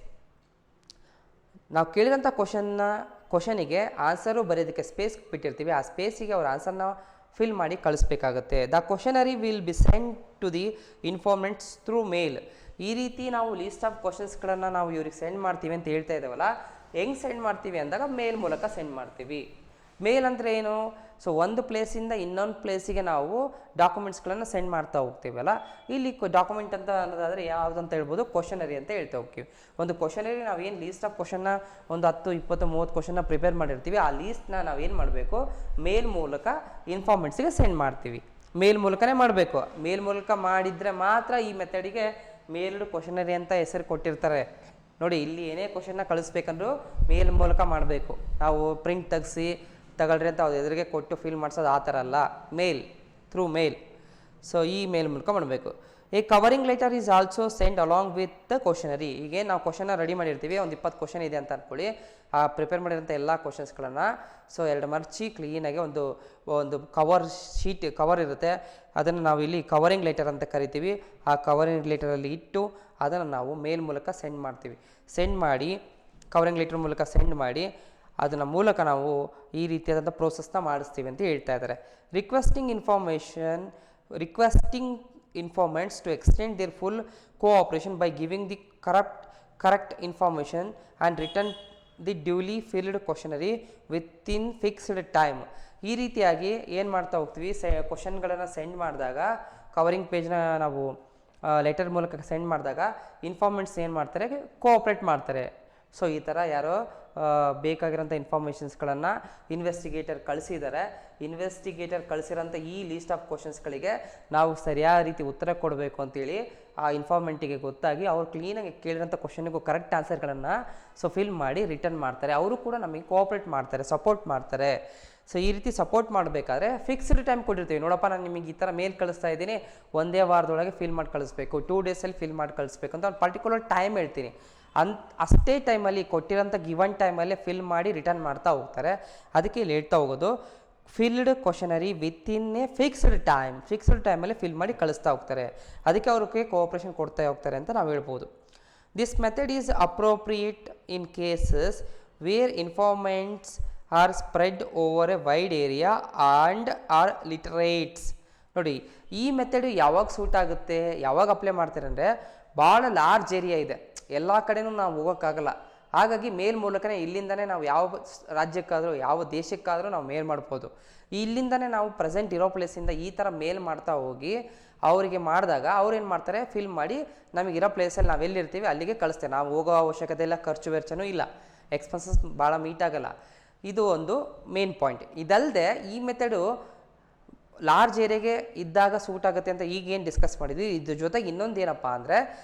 ನಾವು ಕೇಳಿದಂಥ ಕ್ವಶನಿಗೆ ಆನ್ಸರು ಬರೆಯೋದಕ್ಕೆ ಸ್ಪೇಸ್ ಬಿಟ್ಟಿರ್ತೀವಿ, ಆ ಸ್ಪೇಸಿಗೆ ಅವ್ರ ಆನ್ಸರ್ನ ಫಿಲ್ ಮಾಡಿ ಕಳಿಸ್ಬೇಕಾಗುತ್ತೆ. The questionnaire will be send to the informants through mail. ಈ ರೀತಿ ನಾವು ಲೀಸ್ಟ್ ಆಫ್ ಕ್ವಶನ್ಸ್ಗಳನ್ನು ನಾವು ಇವ್ರಿಗೆ ಸೆಂಡ್ ಮಾಡ್ತೀವಿ ಅಂತ ಹೇಳ್ತಾ ಇದ್ದೇವಲ್ಲ, ಹೆಂಗೆ ಸೆಂಡ್ ಮಾಡ್ತೀವಿ ಅಂದಾಗ ಮೇಲ್ ಮೂಲಕ ಸೆಂಡ್ ಮಾಡ್ತೀವಿ. ಮೇಲ್ ಅಂದರೆ ಏನು, ಸೊ ಒಂದು ಪ್ಲೇಸಿಂದ ಇನ್ನೊಂದು ಪ್ಲೇಸಿಗೆ ನಾವು ಡಾಕ್ಯುಮೆಂಟ್ಸ್ಗಳನ್ನು ಸೆಂಡ್ ಮಾಡ್ತಾ ಹೋಗ್ತೀವಲ್ಲ, ಇಲ್ಲಿ ಡಾಕ್ಯುಮೆಂಟ್ ಅಂತ ಅನ್ನೋದಾದರೆ ಯಾವುದು ಅಂತ ಹೇಳ್ಬೋದು, ಕ್ವಶನರಿ ಅಂತ ಹೇಳ್ತಾ ಹೋಗ್ತೀವಿ. ಒಂದು ಕ್ವಶನರಿ ನಾವು ಏನು ಲೀಸ್ಟ್ ಆಫ್ ಕ್ವಶನ್ನ ಒಂದು 10, 20, 30 ಕ್ವಶನ್ನ ಪ್ರಿಪೇರ್ ಮಾಡಿರ್ತೀವಿ, ಆ ಲೀಸ್ಟ್ನ ನಾವು ಏನು ಮಾಡಬೇಕು, ಮೇಲ್ ಮೂಲಕ ಇನ್ಫಾರ್ಮೆಂಟ್ಸಿಗೆ ಸೆಂಡ್ ಮಾಡ್ತೀವಿ. ಮೇಲ್ ಮೂಲಕನೇ ಮಾಡಬೇಕು. ಮೇಲ್ ಮೂಲಕ ಮಾಡಿದರೆ ಮಾತ್ರ ಈ ಮೆಥಡಿಗೆ ಮೇಲ್ಡ್ ಕ್ವಶನರಿ ಅಂತ ಹೆಸರು ಕೊಟ್ಟಿರ್ತಾರೆ ನೋಡಿ. ಇಲ್ಲಿ ಏನೇ ಕ್ವಶನ್ನ ಕಳಿಸ್ಬೇಕಂದ್ರೂ ಮೇಲ್ ಮೂಲಕ ಮಾಡಬೇಕು. ನಾವು ಪ್ರಿಂಟ್ ತಗೊಳ್ರಿ ಅಂತ ಅವ್ರು ಎದುರಿಗೆ ಕೊಟ್ಟು ಫಿಲ್ ಮಾಡಿಸೋದು ಆ ಥರ ಅಲ್ಲ, ಥ್ರೂ ಮೇಲ್. ಸೊ ಈ ಮೇಲ್ ಮೂಲಕ ಮಾಡಬೇಕು. A covering letter is also send along with the questionnaire. ಈಗ ನಾವು ಕ್ವಶನ್ನ ರೆಡಿ ಮಾಡಿರ್ತೀವಿ, ಒಂದು 20 ಕ್ವಶನ್ ಇದೆ ಅಂತ ಅಂದ್ಕೊಳ್ಳಿ. ಆ ಪ್ರಿಪೇರ್ ಮಾಡಿರೋಂಥ ಎಲ್ಲ ಕ್ವಶನ್ಸ್ಗಳನ್ನು ಸೊ 2 ಮರ್ಚಿ ಕ್ಲೀನಾಗಿ ಒಂದು ಕವರ್ ಇರುತ್ತೆ, ಅದನ್ನು ನಾವು ಇಲ್ಲಿ ಕವರಿಂಗ್ ಲೆಟರ್ ಅಂತ ಕರಿತೀವಿ. ಆ ಕವರಿಂಗ್ ಲೆಟರಲ್ಲಿ ಇಟ್ಟು ಅದನ್ನು ನಾವು ಮೇಲ್ ಮೂಲಕ ಸೆಂಡ್ ಮಾಡ್ತೀವಿ. ಸೆಂಡ್ ಮಾಡಿ ಕವರಿಂಗ್ ಲೆಟರ್ ಮೂಲಕ ಸೆಂಡ್ ಮಾಡಿ ಅದನ್ನ ಮೂಲಕ ನಾವು ಈ ರೀತಿಯಾದಂಥ ಪ್ರೋಸೆಸ್ನ ಮಾಡಿಸ್ತೀವಿ ಅಂತ ಹೇಳ್ತಾ ಇದ್ದಾರೆ. Requesting informants to extend their full cooperation by giving the correct information and return the duly filled questionnaire within fixed time. ಈ ರೀತಿಯಾಗಿ ಏನು ಮಾಡ್ತಾ ಹೋಗ್ತೀವಿ, ಕ್ವಶನ್ಗಳನ್ನು ಸೆಂಡ್ ಮಾಡಿದಾಗ ಕವರಿಂಗ್ ಪೇಜ್ನ ನಾವು ಲೆಟರ್ ಮೂಲಕ ಸೆಂಡ್ ಮಾಡಿದಾಗ ಇನ್ಫಾರ್ಮೆಂಟ್ಸ್ ಏನು ಮಾಡ್ತಾರೆ, ಕೋಆಪ್ರೇಟ್ ಮಾಡ್ತಾರೆ. ಸೊ ಈ ಥರ ಯಾರೋ ಬೇಕಾಗಿರೋಂಥ ಇನ್ಫಾರ್ಮೇಷನ್ಸ್ಗಳನ್ನು ಇನ್ವೆಸ್ಟಿಗೇಟರ್ ಕಳಿಸಿದ್ದಾರೆ. ಇನ್ವೆಸ್ಟಿಗೇಟರ್ ಕಳಿಸಿರೋಂಥ ಈ ಲೀಸ್ಟ್ ಆಫ್ ಕ್ವಶನ್ಸ್ಗಳಿಗೆ ನಾವು ಸರಿಯಾದ ರೀತಿ ಉತ್ತರ ಕೊಡಬೇಕು ಅಂತೇಳಿ ಆ ಇನ್ಫಾರ್ಮೆಂಟಿಗೆ ಗೊತ್ತಾಗಿ ಅವ್ರು ಕ್ಲೀನಾಗಿ ಕೇಳಿರೋಂಥ ಕ್ವಶನಿಗೂ ಕರೆಕ್ಟ್ ಆನ್ಸರ್ಗಳನ್ನು ಫಿಲ್ ಮಾಡಿ ರಿಟರ್ನ್ ಮಾಡ್ತಾರೆ. ಅವರು ಕೂಡ ನಮಗೆ ಕೋಆಪ್ರೇಟ್ ಮಾಡ್ತಾರೆ, ಸಪೋರ್ಟ್ ಮಾಡ್ತಾರೆ. ಸೊ ಈ ರೀತಿ ಸಪೋರ್ಟ್ ಮಾಡಬೇಕಾದ್ರೆ ಫಿಕ್ಸ್ಡ್ ಟೈಮ್ ಕೊಟ್ಟಿರ್ತೀವಿ. ನೋಡಪ್ಪ ನಾನು ನಿಮಗೆ ಈ ಥರ ಮೇಲ್ ಕಳಿಸ್ತಾ ಇದ್ದೀನಿ, ಒಂದೇ ವಾರದೊಳಗೆ ಫಿಲ್ ಮಾಡಿ ಕಳಿಸ್ಬೇಕು, 2 ಡೇಸಲ್ಲಿ ಫಿಲ್ ಮಾಡಿ ಕಳಿಸ್ಬೇಕು ಅಂತ ಒಂದು ಪರ್ಟಿಕ್ಯುಲರ್ ಟೈಮ್ ಹೇಳ್ತೀನಿ. ಅಷ್ಟೇ ಟೈಮಲ್ಲಿ ಕೊಟ್ಟಿರೋಂಥ ಗಿವನ್ ಟೈಮಲ್ಲೇ ಫಿಲ್ ಮಾಡಿ ರಿಟರ್ನ್ ಮಾಡ್ತಾ ಹೋಗ್ತಾರೆ. ಅದಕ್ಕೆ ಇಲ್ಲಿ ಹೇಳ್ತಾ ಹೋಗೋದು filled questionnaire within A fixed ಟೈಮಲ್ಲಿ ಫಿಲ್ ಮಾಡಿ ಕಳಿಸ್ತಾ ಹೋಗ್ತಾರೆ. ಅದಕ್ಕೆ ಅವ್ರಿಗೆ ಕೋಆಪ್ರೇಷನ್ ಕೊಡ್ತಾ ಹೋಗ್ತಾರೆ ಅಂತ ನಾವು ಹೇಳ್ಬೋದು. This method is appropriate in cases where informants are spread over a wide area and are literates. ನೋಡಿ, ಈ ಮೆಥಡ್ ಯಾವಾಗ ಸೂಟ್ ಆಗುತ್ತೆ, ಯಾವಾಗ ಅಪ್ಲೈ ಮಾಡ್ತಾರೆ ಅಂದರೆ ಭಾಳ ಲಾರ್ಜ್ ಏರಿಯಾ ಇದೆ, ಎಲ್ಲ ಕಡೆನೂ ನಾವು ಹೋಗೋಕ್ಕಾಗಲ್ಲ. ಹಾಗಾಗಿ ಮೇಲ್ ಮೂಲಕನೇ ಇಲ್ಲಿಂದನೇ ನಾವು ಯಾವ ರಾಜ್ಯಕ್ಕಾದರೂ ಯಾವ ದೇಶಕ್ಕಾದರೂ ನಾವು ಮೇಲ್ ಮಾಡ್ಬೋದು. ಇಲ್ಲಿಂದನೇ ನಾವು ಪ್ರೆಸೆಂಟ್ ಇರೋ ಪ್ಲೇಸಿಂದ ಈ ಥರ ಮೇಲ್ ಮಾಡ್ತಾ ಹೋಗಿ ಅವರಿಗೆ ಮಾಡಿದಾಗ ಅವ್ರೇನು ಮಾಡ್ತಾರೆ, ಫಿಲ್ ಮಾಡಿ ನಮಗಿರೋ ಪ್ಲೇಸಲ್ಲಿ ನಾವು ಎಲ್ಲಿರ್ತೀವಿ ಅಲ್ಲಿಗೆ ಕಳಿಸ್ತೇವೆ. ನಾವು ಹೋಗೋ ಅವಶ್ಯಕತೆ ಇಲ್ಲ, ಖರ್ಚು ವೆಚ್ಚನೂ ಇಲ್ಲ, ಎಕ್ಸ್ಪೆನ್ಸಸ್ ಭಾಳ ಮೀಟ್ ಆಗಲ್ಲ. ಇದು ಒಂದು ಮೇನ್ ಪಾಯಿಂಟ್. ಇದಲ್ಲದೆ ಈ ಮೆಥಡು ಲಾರ್ಜ್ ಏರಿಯಾಗೆ ಇದ್ದಾಗ ಸೂಟ್ ಆಗುತ್ತೆ ಅಂತ ಈಗೇನು ಡಿಸ್ಕಸ್ ಮಾಡಿದ್ವಿ. ಇದ್ರ ಜೊತೆಗೆ ಇನ್ನೊಂದು ಏನಪ್ಪ ಅಂದರೆ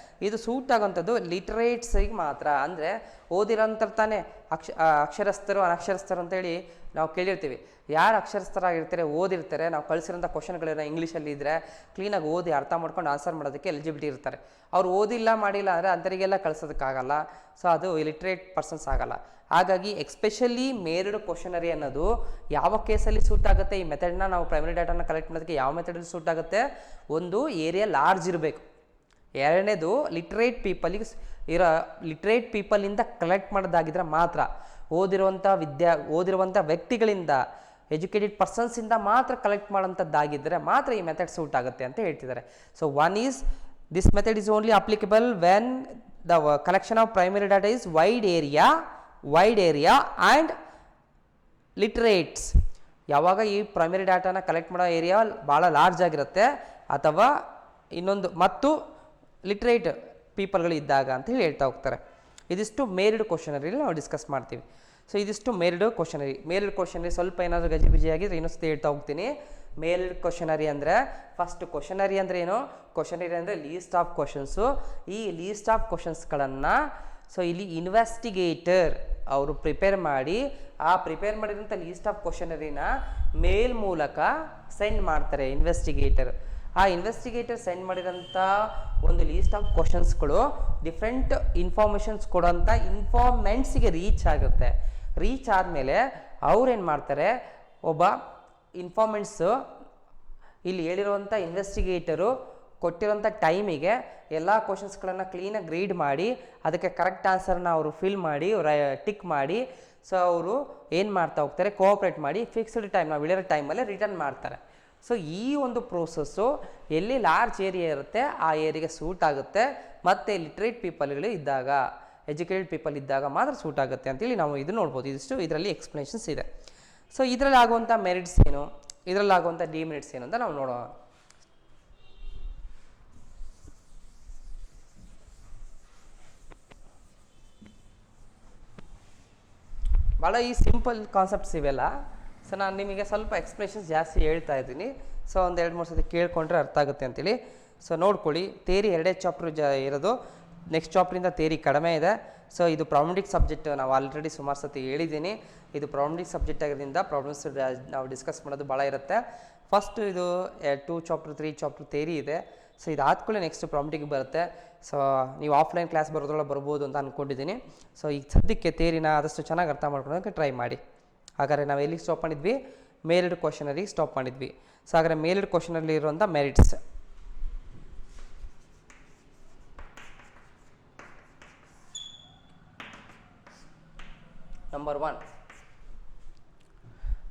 ಇದು ಸೂಟ್ ಆಗೋಂಥದ್ದು ಲಿಟ್ರೇಟ್ಸಿಗೆ ಮಾತ್ರ. ಅಂದರೆ ಓದಿರೋಂಥ ತಾನೇ ಅಕ್ಷರಸ್ಥರು ಅನಕ್ಷರಸ್ಥರು ಅಂತೇಳಿ ನಾವು ಕೇಳಿರ್ತೀವಿ. ಯಾರು ಅಕ್ಷರಸ್ಥರಾಗಿರ್ತಾರೆ, ಓದಿರ್ತಾರೆ, ನಾವು ಕಳಿಸಿರೋಂಥ ಕ್ವಶನ್ಗಳೇನೋ ಇಂಗ್ಲೀಷಲ್ಲಿ ಇದ್ದರೆ ಕ್ಲೀನಾಗಿ ಓದಿ ಅರ್ಥ ಮಾಡ್ಕೊಂಡು ಆನ್ಸರ್ ಮಾಡೋದಕ್ಕೆ ಎಲಿಜಿಬಿಲಿಟಿ ಇರ್ತಾರೆ. ಅವ್ರು ಓದಿಲ್ಲ ಮಾಡಿಲ್ಲ ಅಂದರೆ ಅಂಥರಿಗೆಲ್ಲ ಕಳಿಸೋದಕ್ಕಾಗಲ್ಲ. ಸೊ ಅದು ಲಿಟ್ರೇಟ್ ಪರ್ಸನ್ಸ್ ಆಗಲ್ಲ. ಹಾಗಾಗಿ ಎಕ್ಸ್ಪೆಷಲಿ ಮೇಲ್ಡ್ ಕ್ವಶನರಿ ಅನ್ನೋದು ಯಾವ ಕೇಸಲ್ಲಿ ಸೂಟ್ ಆಗುತ್ತೆ, ಈ ಮೆಥಡ್ನ ನಾವು ಪ್ರೈಮರಿ ಡಾಟಾನ ಕಲೆಕ್ಟ್ ಮಾಡೋದಕ್ಕೆ ಯಾವ ಮೆಥಡಲ್ಲಿ ಸೂಟ್ ಆಗುತ್ತೆ, ಒಂದು ಏರಿಯಾ ಲಾರ್ಜ್ ಇರಬೇಕು. ಎರಡನೇದು ಲಿಟ್ರೇಟ್ ಪೀಪಲಿಂದ ಕಲೆಕ್ಟ್ ಮಾಡೋದಾಗಿದ್ರೆ ಮಾತ್ರ, ಓದಿರುವಂಥ ವ್ಯಕ್ತಿಗಳಿಂದ, ಎಜುಕೇಟೆಡ್ ಪರ್ಸನ್ಸಿಂದ ಮಾತ್ರ ಕಲೆಕ್ಟ್ ಮಾಡೋಂಥದ್ದಾಗಿದ್ದರೆ ಮಾತ್ರ ಈ ಮೆಥಡ್ ಸೂಟ್ ಆಗುತ್ತೆ ಅಂತ ಹೇಳ್ತಿದ್ದಾರೆ. So this method is only applicable when the collection of primary data is wide area and literates. ಯಾವಾಗ ಈ ಪ್ರೈಮರಿ ಡಾಟಾನ ಕಲೆಕ್ಟ್ ಮಾಡೋ ಏರಿಯಾ ಭಾಳ ಲಾರ್ಜ್ ಆಗಿರುತ್ತೆ ಅಥವಾ ಇನ್ನೊಂದು ಮತ್ತು ಲಿಟ್ರೇಟ್ ಪೀಪಲ್ಗಳು ಇದ್ದಾಗ ಅಂತ ಹೇಳಿ ಹೇಳ್ತಾ ಹೋಗ್ತಾರೆ. ಇದಿಷ್ಟು ಮೇಲ್ಡ್ ಕ್ವಶನರಿಲಿ ನಾವು ಡಿಸ್ಕಸ್ ಮಾಡ್ತೀವಿ. ಸೊ ಇದಿಷ್ಟು ಮೇಲ್ಡ್ ಕ್ವಶನರಿ ಸ್ವಲ್ಪ ಏನಾದರೂ ಗಜಿಬಿಜಿಯಾಗಿದ್ರೆ ಇನ್ನೊಂದು ಹೇಳ್ತಾ ಹೋಗ್ತೀನಿ. ಮೇಲ್ಡ್ ಕ್ವಶನರಿ ಅಂದರೆ ಫಸ್ಟ್ ಕ್ವಶನರಿ ಅಂದರೆ ಏನು, ಕ್ವಶನರಿ ಅಂದರೆ ಲೀಸ್ಟ್ ಆಫ್ ಕ್ವಶನ್ಸು. ಈ ಲೀಸ್ಟ್ ಆಫ್ ಕ್ವಶನ್ಸ್ಗಳನ್ನು ಸೊ ಇಲ್ಲಿ ಇನ್ವೆಸ್ಟಿಗೇಟರ್ ಅವರು ಪ್ರಿಪೇರ್ ಮಾಡಿರೋಂಥ ಲೀಸ್ಟ್ ಆಫ್ ಕ್ವಶನರಿನ ಮೇಲ್ ಮೂಲಕ ಸೆಂಡ್ ಮಾಡ್ತಾರೆ ಇನ್ವೆಸ್ಟಿಗೇಟರ್. ಆ ಇನ್ವೆಸ್ಟಿಗೇಟರ್ ಸೆಂಡ್ ಮಾಡಿರೋಂಥ ಒಂದು ಲೀಸ್ಟ್ ಆಫ್ ಕ್ವಶನ್ಸ್ಗಳು ಡಿಫ್ರೆಂಟ್ ಇನ್ಫಾರ್ಮೇಷನ್ಸ್ ಕೊಡೋಂಥ ಇನ್ಫಾರ್ಮೆಂಟ್ಸಿಗೆ ರೀಚ್ ಆಗುತ್ತೆ. ರೀಚ್ ಆದಮೇಲೆ ಅವ್ರೇನು ಮಾಡ್ತಾರೆ, ಒಬ್ಬ ಇನ್ಫಾರ್ಮೆಂಟ್ಸು ಇಲ್ಲಿ ಹೇಳಿರುವಂಥ ಇನ್ವೆಸ್ಟಿಗೇಟರು ಕೊಟ್ಟಿರೋಂಥ ಟೈಮಿಗೆ ಎಲ್ಲ ಕ್ವಶನ್ಸ್ಗಳನ್ನು ಕ್ಲೀನಾಗಿ ರೀಡ್ ಮಾಡಿ ಅದಕ್ಕೆ ಕರೆಕ್ಟ್ ಆನ್ಸರ್ನ ಅವರು ಫಿಲ್ ಮಾಡಿ ಟಿಕ್ ಮಾಡಿ ಸೊ ಅವರು ಏನು ಮಾಡ್ತಾ ಹೋಗ್ತಾರೆ, ಕೋಆಪ್ರೇಟ್ ಮಾಡಿ ಫಿಕ್ಸ್ಡ್ ಟೈಮ್ ನಾವು ಹೇಳಿರೋ ಟೈಮಲ್ಲೇ ರಿಟರ್ನ್ ಮಾಡ್ತಾರೆ. ಸೊ ಈ ಒಂದು ಪ್ರೋಸೆಸ್ಸು ಎಲ್ಲಿ ಲಾರ್ಜ್ ಏರಿಯಾ ಇರುತ್ತೆ ಆ ಏರಿಯಾಗೆ ಸೂಟ್ ಆಗುತ್ತೆ, ಮತ್ತು ಲಿಟ್ರೇಟ್ ಪೀಪಲ್ಗಳು ಇದ್ದಾಗ, ಎಜುಕೇಟೆಡ್ ಪೀಪಲ್ ಇದ್ದಾಗ ಮಾತ್ರ ಸೂಟ್ ಆಗುತ್ತೆ ಅಂತೇಳಿ ನಾವು ಇದು ನೋಡ್ಬೋದು. ಇದಿಷ್ಟು ಇದರಲ್ಲಿ ಎಕ್ಸ್ಪ್ಲನೇಷನ್ಸ್ ಇದೆ. ಸೊ ಇದರಲ್ಲಿ ಆಗುವಂಥ ಮೆರಿಟ್ಸ್ ಏನು, ಇದರಲ್ಲಿ ಆಗುವಂಥ ಡಿಮೆರಿಟ್ಸ್ ಏನು ಅಂತ ನಾವು ನೋಡೋಣ. ಭಾಳ ಈ ಸಿಂಪಲ್ ಕಾನ್ಸೆಪ್ಟ್ಸ್ ಇವೆಲ್ಲ. ಸೊ ನಾನು ನಿಮಗೆ ಸ್ವಲ್ಪ ಎಕ್ಸ್ಪ್ಲನೇಷನ್ಸ್ ಜಾಸ್ತಿ ಹೇಳ್ತಾ ಇದ್ದೀನಿ. ಸೊ ಒಂದು 2-3 ಸತಿ ಕೇಳ್ಕೊಂಡ್ರೆ ಅರ್ಥ ಆಗುತ್ತೆ ಅಂತೇಳಿ. ಸೊ ನೋಡ್ಕೊಳ್ಳಿ, ಥಿಯರಿ 2 ಚಾಪ್ಟರ್ ಇರೋದು, ನೆಕ್ಸ್ಟ್ ಚಾಪ್ಟ್ರಿಂದ ಥಿಯರಿ ಕಡಿಮೆ ಇದೆ. ಸೊ ಇದು ಪ್ರಾಬ್ಲಮ್ಯಾಟಿಕ್ ಸಬ್ಜೆಕ್ಟ್, ನಾವು ಆಲ್ರೆಡಿ ಸುಮಾರು ಸತಿ ಹೇಳಿದ್ದೀನಿ. ಇದು ಪ್ರಾಬ್ಲಮ್ಯಾಟಿಕ್ ಸಬ್ಜೆಕ್ಟ್ ಆಗಿರೋದ್ರಿಂದ ಪ್ರಾಬ್ಲಮ್ಸ್ ನಾವು ಡಿಸ್ಕಸ್ ಮಾಡೋದು ಭಾಳ ಇರುತ್ತೆ. ಫಸ್ಟ್ ಇದು 2 ಚಾಪ್ಟರ್ 3 ಚಾಪ್ಟರ್ ಥಿಯರಿ ಇದೆ. ಸೊ ಇದಾದ್ಕೊಳ್ಳೆ ನೆಕ್ಸ್ಟ್ ಪ್ರಾಬ್ಲಮ್ಯಾಟಿಕ್ ಬರುತ್ತೆ. ಸೊ ನೀವು ಆಫ್ಲೈನ್ ಕ್ಲಾಸ್ ಬರೋದ್ರೊಳಗೆ ಬರ್ಬೋದು ಅಂತ ಅಂದ್ಕೊಂಡಿದ್ದೀನಿ. ಸೊ ಈಗ ಸದ್ಯಕ್ಕೆ ಥಿಯರಿನ ಆದಷ್ಟು ಚೆನ್ನಾಗಿ ಅರ್ಥ ಮಾಡ್ಕೊಳ್ಳೋದಕ್ಕೆ ಟ್ರೈ ಮಾಡಿ. ಹಾಗಾದರೆ ನಾವು ಎಲ್ಲಿಗೆ ಸ್ಟಾಪ್ ಮಾಡಿದ್ವಿ, ಮೇಲ್ಡ್ ಕ್ವಶನರಿಗೆ ಸ್ಟಾಪ್ ಮಾಡಿದ್ವಿ. ಸೊ ಹಾಗಾದರೆ ಮೇಲ್ಡ್ ಕ್ವಶನಲ್ಲಿ ಇರುವಂಥ merits. Number 1,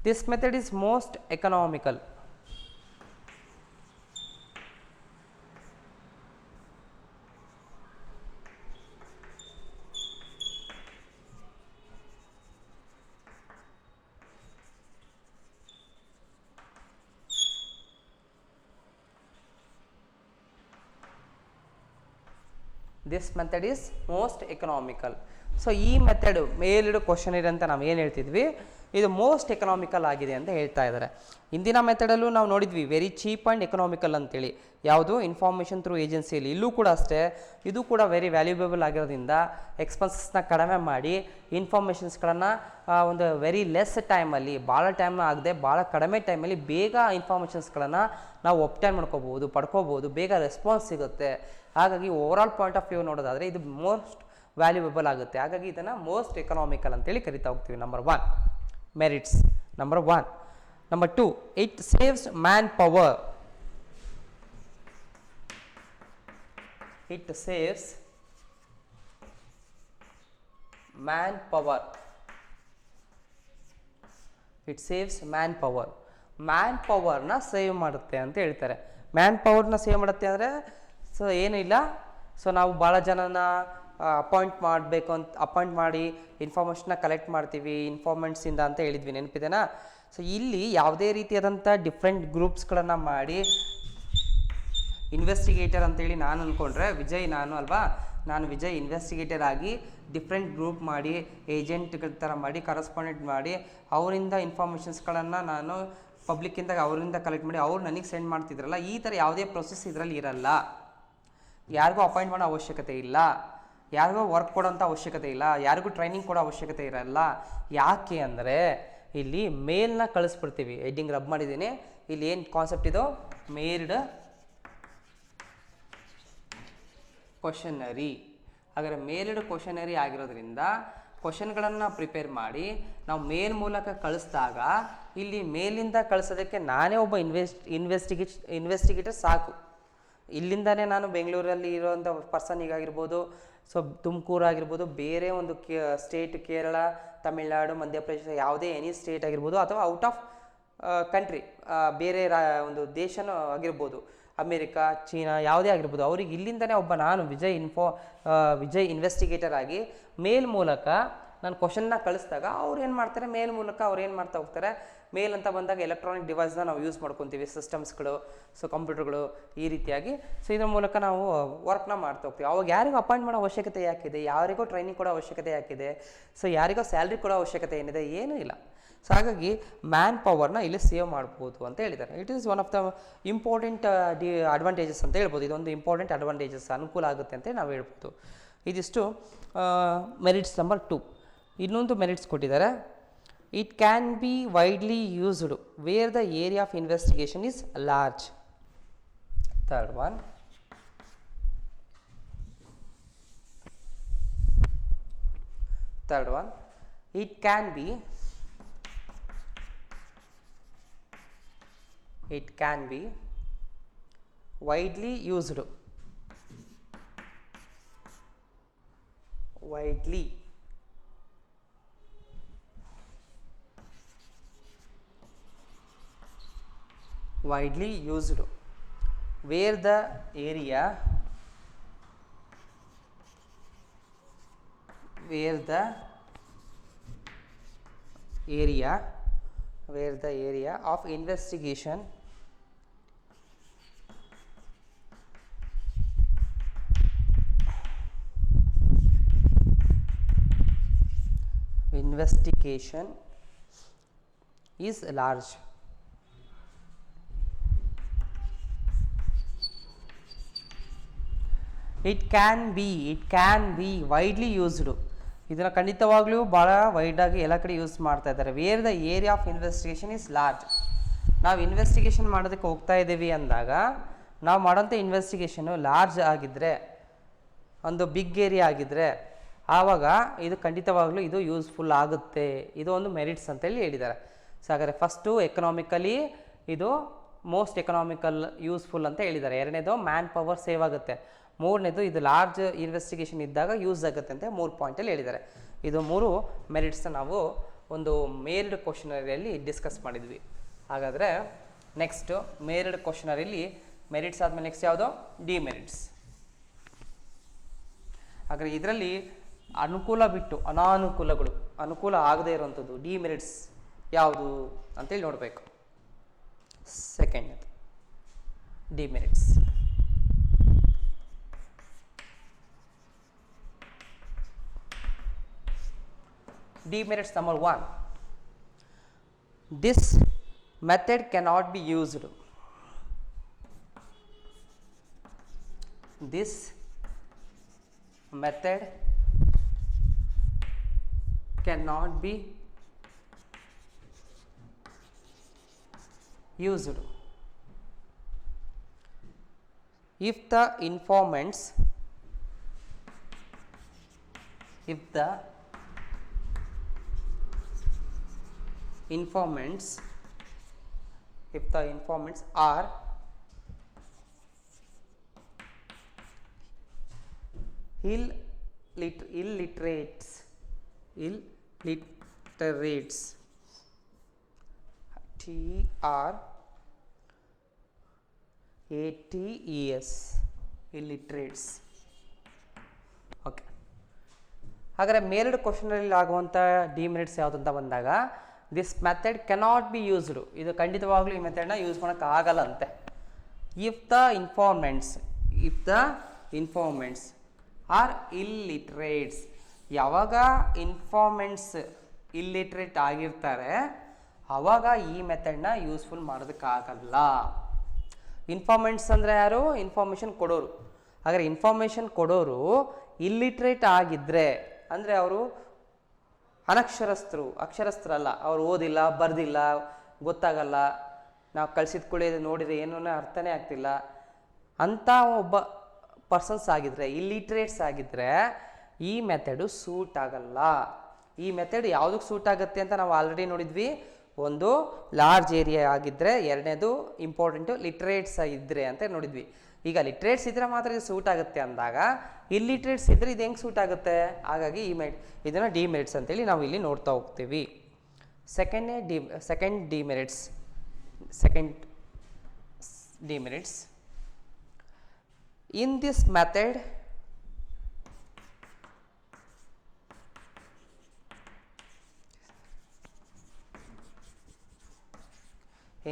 this method is most economical. This method is most economical. So ಈ ಮೆಥಡು ಮೇಲಿಡು ಕ್ವಶನರಿ ಅಂತ ನಾವು ಏನು ಹೇಳ್ತಿದ್ವಿ, ಇದು ಮೋಸ್ಟ್ ಎಕನಾಮಿಕಲ್ ಆಗಿದೆ ಅಂತ ಹೇಳ್ತಾ ಇದ್ದಾರೆ. ಇಂದಿನ ಮೆಥಡಲ್ಲೂ ನಾವು ನೋಡಿದ್ವಿ ವೆರಿ ಚೀಪ್ ಆ್ಯಂಡ್ ಎಕನಾಮಿಕಲ್ ಅಂತೇಳಿ, ಯಾವುದು ಇನ್ಫಾರ್ಮೇಷನ್ ಥ್ರೂ ಏಜೆನ್ಸಿಯಲ್ಲಿ. ಇಲ್ಲೂ ಕೂಡ ಅಷ್ಟೇ, ಇದು ಕೂಡ ವೆರಿ ವ್ಯಾಲ್ಯೂಯಬಲ್ ಆಗಿರೋದ್ರಿಂದ ಎಕ್ಸ್ಪೆನ್ಸಸ್ನ ಕಡಿಮೆ ಮಾಡಿ ಇನ್ಫಾರ್ಮೇಷನ್ಸ್ಗಳನ್ನು ಒಂದು ವೆರಿ ಲೆಸ್ ಟೈಮಲ್ಲಿ, ಭಾಳ ಟೈಮ್ನ ಆಗದೆ ಭಾಳ ಕಡಿಮೆ ಟೈಮಲ್ಲಿ ಬೇಗ ಇನ್ಫಾರ್ಮೇಷನ್ಸ್ಗಳನ್ನು ನಾವು ಒಪ್ಟೈನ್ ಮಾಡ್ಕೋಬೋದು, ಪಡ್ಕೋಬೋದು, ಬೇಗ ರೆಸ್ಪಾನ್ಸ್ ಸಿಗುತ್ತೆ. ಹಾಗಾಗಿ ಓವರಾಲ್ ಪಾಯಿಂಟ್ ಆಫ್ ವ್ಯೂ ನೋಡೋದಾದರೆ ಇದು ಮೋಸ್ಟ್ ವ್ಯಾಲ್ಯೂಯಬಲ್ ಆಗುತ್ತೆ. ಹಾಗಾಗಿ ಇದನ್ನು ಮೋಸ್ಟ್ ಎಕನಾಮಿಕಲ್ ಅಂತೇಳಿ ಕರಿತಾ ಹೋಗ್ತೀವಿ. Number 1 merits. Number 1. Number 2, it saves man power. It saves man power. It saves man power. Man ಪವರ್ನ ಸೇವ್ ಮಾಡುತ್ತೆ ಅಂತ ಹೇಳ್ತಾರೆ. ಮ್ಯಾನ್ ಪವರ್ನ ಸೇವ್ ಮಾಡುತ್ತೆ ಅಂದರೆ ಸೊ ಏನೂ ಇಲ್ಲ, ಸೊ ನಾವು ಭಾಳ ಜನನ ಅಪಾಯಿಂಟ್ ಮಾಡಿ ಇನ್ಫಾರ್ಮೇಷನ್ನ ಕಲೆಕ್ಟ್ ಮಾಡ್ತೀವಿ ಇನ್ಫಾರ್ಮೆಂಟ್ಸಿಂದ ಅಂತ ಹೇಳಿದ್ವಿ, ನೆನಪಿದೆನಾ? ಸೊ ಇಲ್ಲಿ ಯಾವುದೇ ರೀತಿಯಾದಂಥ ಡಿಫ್ರೆಂಟ್ ಗ್ರೂಪ್ಸ್ಗಳನ್ನು ಮಾಡಿ ಇನ್ವೆಸ್ಟಿಗೇಟರ್ ಅಂತೇಳಿ ನಾನು ಅಂದ್ಕೊಂಡ್ರೆ ನಾನು ವಿಜಯ್ ಇನ್ವೆಸ್ಟಿಗೇಟರ್ ಆಗಿ ಡಿಫ್ರೆಂಟ್ ಗ್ರೂಪ್ ಮಾಡಿ ಏಜೆಂಟ್ಗಳ ಥರ ಮಾಡಿ ಕರೆಸ್ಪಾಂಡೆಂಟ್ ಮಾಡಿ ಅವರಿಂದ ಇನ್ಫಾರ್ಮೇಷನ್ಸ್ಗಳನ್ನು ನಾನು ಪಬ್ಲಿಕ್ಕಿಂದ ಅವರಿಂದ ಕಲೆಕ್ಟ್ ಮಾಡಿ ಅವ್ರು ನನಗೆ ಸೆಂಡ್ ಮಾಡ್ತಿದ್ರಲ್ಲ, ಈ ಥರ ಯಾವುದೇ ಪ್ರೊಸೆಸ್ ಇದರಲ್ಲಿ ಇರಲ್ಲ. ಯಾರಿಗೂ ಅಪಾಯಿಂಟ್ ಮಾಡೋ ಅವಶ್ಯಕತೆ ಇಲ್ಲ, ಯಾರಿಗೂ ವರ್ಕ್ ಕೊಡೋಂಥ ಅವಶ್ಯಕತೆ ಇಲ್ಲ, ಯಾರಿಗೂ ಟ್ರೈನಿಂಗ್ ಕೊಡೋ ಅವಶ್ಯಕತೆ ಇರಲ್ಲ. ಯಾಕೆ ಅಂದರೆ ಇಲ್ಲಿ ಮೇಲ್ನ ಕಳಿಸ್ಬಿಡ್ತೀವಿ. ಹೆಡ್ಡಿಂಗ್ ರಬ್ ಮಾಡಿದ್ದೀನಿ. ಇಲ್ಲಿ ಏನು ಕಾನ್ಸೆಪ್ಟ್ ಇದು? ಮೇಲ್ಡ್ ಕ್ವಶನರಿ. ಹಾಗಾದರೆ ಮೇಲ್ಡ್ ಕ್ವಶನರಿ ಆಗಿರೋದ್ರಿಂದ ಕ್ವಶನ್ಗಳನ್ನು ಪ್ರಿಪೇರ್ ಮಾಡಿ ನಾವು ಮೇಲ್ ಮೂಲಕ ಕಳಿಸಿದಾಗ ಇಲ್ಲಿ ಮೇಲಿಂದ ಕಳಿಸೋದಕ್ಕೆ ನಾನೇ ಒಬ್ಬ ಇನ್ವೆಸ್ಟಿಗೇಟರ್ ಸಾಕು. ಇಲ್ಲಿಂದನೇ ನಾನು ಬೆಂಗಳೂರಲ್ಲಿ ಇರೋವಂಥ ಪರ್ಸನಿಗಾಗಿರ್ಬೋದು, ಸೊ ತುಮಕೂರು ಆಗಿರ್ಬೋದು, ಬೇರೆ ಒಂದು ಸ್ಟೇಟ್ ಕೇರಳ, ತಮಿಳ್ನಾಡು, ಮಧ್ಯಪ್ರದೇಶ, ಯಾವುದೇ ಎನಿ ಸ್ಟೇಟ್ ಆಗಿರ್ಬೋದು, ಅಥವಾ ಔಟ್ ಆಫ್ ಕಂಟ್ರಿ ಬೇರೆ ಒಂದು ದೇಶನೂ ಆಗಿರ್ಬೋದು, ಅಮೇರಿಕಾ, ಚೀನಾ, ಯಾವುದೇ ಆಗಿರ್ಬೋದು, ಅವ್ರಿಗೆ ಇಲ್ಲಿಂದನೇ ಒಬ್ಬ ನಾನು ವಿಜಯ್ ಇನ್ವೆಸ್ಟಿಗೇಟರ್ ಆಗಿ ಮೇಲ್ ಮೂಲಕ ನಾನು ಕ್ವಶನ್ನ ಕಳಿಸಿದಾಗ ಅವ್ರು ಏನು ಮಾಡ್ತಾರೆ, ಮೇಲ್ ಮೂಲಕ ಅವ್ರು ಏನು ಮಾಡ್ತಾ ಹೋಗ್ತಾರೆ, ಮೇಲ್ ಅಂತ ಬಂದಾಗ ಎಲೆಕ್ಟ್ರಾನಿಕ್ ಡಿವೈಸ್ನ ನಾವು ಯೂಸ್ ಮಾಡ್ಕೊತೀವಿ, ಸಿಸ್ಟಮ್ಸ್ಗಳು, ಸೊ ಕಂಪ್ಯೂಟರ್ಗಳು, ಈ ರೀತಿಯಾಗಿ. ಸೊ ಇದ್ರ ಮೂಲಕ ನಾವು ವರ್ಕ್ನ ಮಾಡ್ತಾ ಹೋಗ್ತೀವಿ. ಅವಾಗ ಯಾರಿಗೂ ಅಪಾಯಿಂಟ್ ಮಾಡೋ ಅವಶ್ಯಕತೆ ಯಾಕಿದೆ, ಯಾರಿಗೂ ಟ್ರೈನಿಂಗ್ ಕೊಡೋ ಅವಶ್ಯಕತೆ ಯಾಕಿದೆ, ಸೊ ಯಾರಿಗೋ ಸ್ಯಾಲ್ರಿ ಕೊಡೋ ಅವಶ್ಯಕತೆ ಏನಿದೆ, ಏನೂ ಇಲ್ಲ. ಸೊ ಹಾಗಾಗಿ ಮ್ಯಾನ್ ಪವರ್ನ ಇಲ್ಲಿ ಸೇವ್ ಮಾಡ್ಬೋದು ಅಂತ ಹೇಳಿದ್ದಾರೆ. It is one of the important advantages ಅಂತ ಹೇಳ್ಬೋದು. ಇದೊಂದು ಇಂಪಾರ್ಟೆಂಟ್ ಅಡ್ವಾಂಟೇಜಸ್, ಅನುಕೂಲ ಆಗುತ್ತೆ ಅಂತ ನಾವು ಹೇಳ್ಬೋದು. ಇದಿಷ್ಟು ಮೆರಿಟ್ಸ್ ನಂಬರ್ 2. ಇನ್ನೊಂದು ಮೆರಿಟ್ಸ್ ಕೊಟ್ಟಿದ್ದಾರೆ. It can be widely used where the area of investigation is large. Third one. It can be widely used. Widely used where the area of investigation is large. It can be widely used. ಇದನ್ನು ಖಂಡಿತವಾಗ್ಲೂ ಭಾಳ ವೈಡಾಗಿ ಎಲ್ಲ ಕಡೆ use ಮಾಡ್ತಾ ಇದ್ದಾರೆ. Where the area of investigation is large. ನಾವು investigation ಮಾಡೋದಕ್ಕೆ ಹೋಗ್ತಾ ಇದ್ದೀವಿ ಅಂದಾಗ ನಾವು ಮಾಡೋಂಥ ಇನ್ವೆಸ್ಟಿಗೇಷನು ಲಾರ್ಜ್ ಆಗಿದ್ದರೆ, ಒಂದು ಬಿಗ್ ಏರಿಯಾ ಆಗಿದ್ದರೆ, ಆವಾಗ ಇದು ಖಂಡಿತವಾಗ್ಲೂ ಇದು ಯೂಸ್ಫುಲ್ ಆಗುತ್ತೆ. ಇದು ಒಂದು ಮೆರಿಟ್ಸ್ ಅಂತೇಳಿ ಹೇಳಿದ್ದಾರೆ. ಸೊ ಹಾಗಾದರೆ ಫಸ್ಟು ಎಕನಾಮಿಕಲಿ ಇದು ಮೋಸ್ಟ್ ಎಕನಾಮಿಕಲ್ ಯೂಸ್ಫುಲ್ ಅಂತ ಹೇಳಿದ್ದಾರೆ. ಎರಡನೇದು ಮ್ಯಾನ್ ಪವರ್ ಸೇವ್ ಆಗುತ್ತೆ. ಮೂರನೇದು ಇದು ಲಾರ್ಜ್ ಇನ್ವೆಸ್ಟಿಗೇಷನ್ ಇದ್ದಾಗ ಯೂಸ್ ಆಗುತ್ತೆ ಅಂತ 3 ಪಾಯಿಂಟಲ್ಲಿ ಹೇಳಿದ್ದಾರೆ. ಇದು 3 ಮೆರಿಟ್ಸ್ನ ನಾವು ಒಂದು ಮೇಲ್ಡ್ ಕ್ವಶನರಿಯಲ್ಲಿ ಡಿಸ್ಕಸ್ ಮಾಡಿದ್ವಿ. ಹಾಗಾದರೆ ನೆಕ್ಸ್ಟು ಮೇಲ್ಡ್ ಕ್ವಶನರಿಲಿ ಮೆರಿಟ್ಸ್ ಆದಮೇಲೆ ನೆಕ್ಸ್ಟ್ ಯಾವುದು? ಡಿಮೆರಿಟ್ಸ್. ಹಾಗಾದರೆ ಇದರಲ್ಲಿ ಅನುಕೂಲ ಬಿಟ್ಟು ಅನಾನುಕೂಲಗಳು, ಅನುಕೂಲ ಆಗದೇ ಇರುವಂಥದ್ದು ಡಿಮೆರಿಟ್ಸ್ ಯಾವುದು ಅಂತೇಳಿ ನೋಡಬೇಕು. Second demerits. Demerits number 1. This method cannot be used. This method cannot be used if the informants are illiterates TRATES illiterates. Okay, ಹಾಗಾದರೆ ಮೇಲ್ಡ್ ಕ್ವಶನಲ್ಲಿ ಆಗುವಂಥ ಡಿಮೆರಿಟ್ಸ್ ಯಾವುದು ಅಂತ ಬಂದಾಗ this method cannot be used, ಇದು ಖಂಡಿತವಾಗ್ಲೂ ಈ ಮೆಥಡ್ನ ಯೂಸ್ ಮಾಡೋಕ್ಕಾಗಲ್ಲಂತೆ. If the informants are illiterates, ಯಾವಾಗ ಇನ್ಫಾರ್ಮೆಂಟ್ಸ್ ಇಲ್ಲಿಟ್ರೇಟ್ ಆಗಿರ್ತಾರೆ ಆವಾಗ ಈ ಮೆಥಡ್ನ ಯೂಸ್ಫುಲ್ ಮಾಡೋದಕ್ಕಾಗಲ್ಲ. ಇನ್ಫಾರ್ಮೆಂಟ್ಸ್ ಅಂದರೆ ಯಾರು? ಇನ್ಫಾರ್ಮೇಷನ್ ಕೊಡೋರು. ಹಾಗಾದರೆ ಇನ್ಫಾರ್ಮೇಷನ್ ಕೊಡೋರು ಇಲ್ಲಿಟ್ರೇಟ್ ಆಗಿದ್ದರೆ ಅಂದರೆ ಅವರು ಅಕ್ಷರಸ್ಥರಲ್ಲ, ಅವ್ರು ಓದಿಲ್ಲ, ಬರ್ದಿಲ್ಲ, ಗೊತ್ತಾಗಲ್ಲ, ನಾವು ಕಳಿಸಿದ ಕೂಡಲೇ ನೋಡಿದರೆ ಏನೂ ಅರ್ಥನೇ ಆಗ್ತಿಲ್ಲ ಅಂಥ ಒಬ್ಬ ಪರ್ಸನ್ಸ್ ಆಗಿದ್ದರೆ, ಇಲ್ಲಿಟ್ರೇಟ್ಸ್ ಆಗಿದ್ದರೆ ಈ ಮೆಥಡು ಸೂಟ್ ಆಗಲ್ಲ. ಈ ಮೆಥಡ್ ಯಾವುದಕ್ಕೆ ಸೂಟ್ ಆಗುತ್ತೆ ಅಂತ ನಾವು ಆಲ್ರೆಡಿ ನೋಡಿದ್ವಿ. ಒಂದು ಲಾರ್ಜ್ ಏರಿಯಾ ಆಗಿದ್ದರೆ, ಎರಡನೇದು ಇಂಪಾರ್ಟೆಂಟು ಲಿಟ್ರೇಟ್ಸ್ ಇದ್ದರೆ ಅಂತ ನೋಡಿದ್ವಿ. ಈಗ ಲಿಟ್ರೇಟ್ಸ್ ಇದ್ದರೆ ಮಾತ್ರ ಇದು ಸೂಟ್ ಆಗುತ್ತೆ ಅಂದಾಗ ಇಲ್ಲಿಟ್ರೇಟ್ಸ್ ಇದ್ದರೆ ಇದು ಹೆಂಗೆ ಸೂಟ್ ಆಗುತ್ತೆ? ಹಾಗಾಗಿ ಇದನ್ನು ಡಿಮೆರಿಟ್ಸ್ ಅಂತೇಳಿ ನಾವು ಇಲ್ಲಿ ನೋಡ್ತಾ ಹೋಗ್ತೀವಿ. Second demerits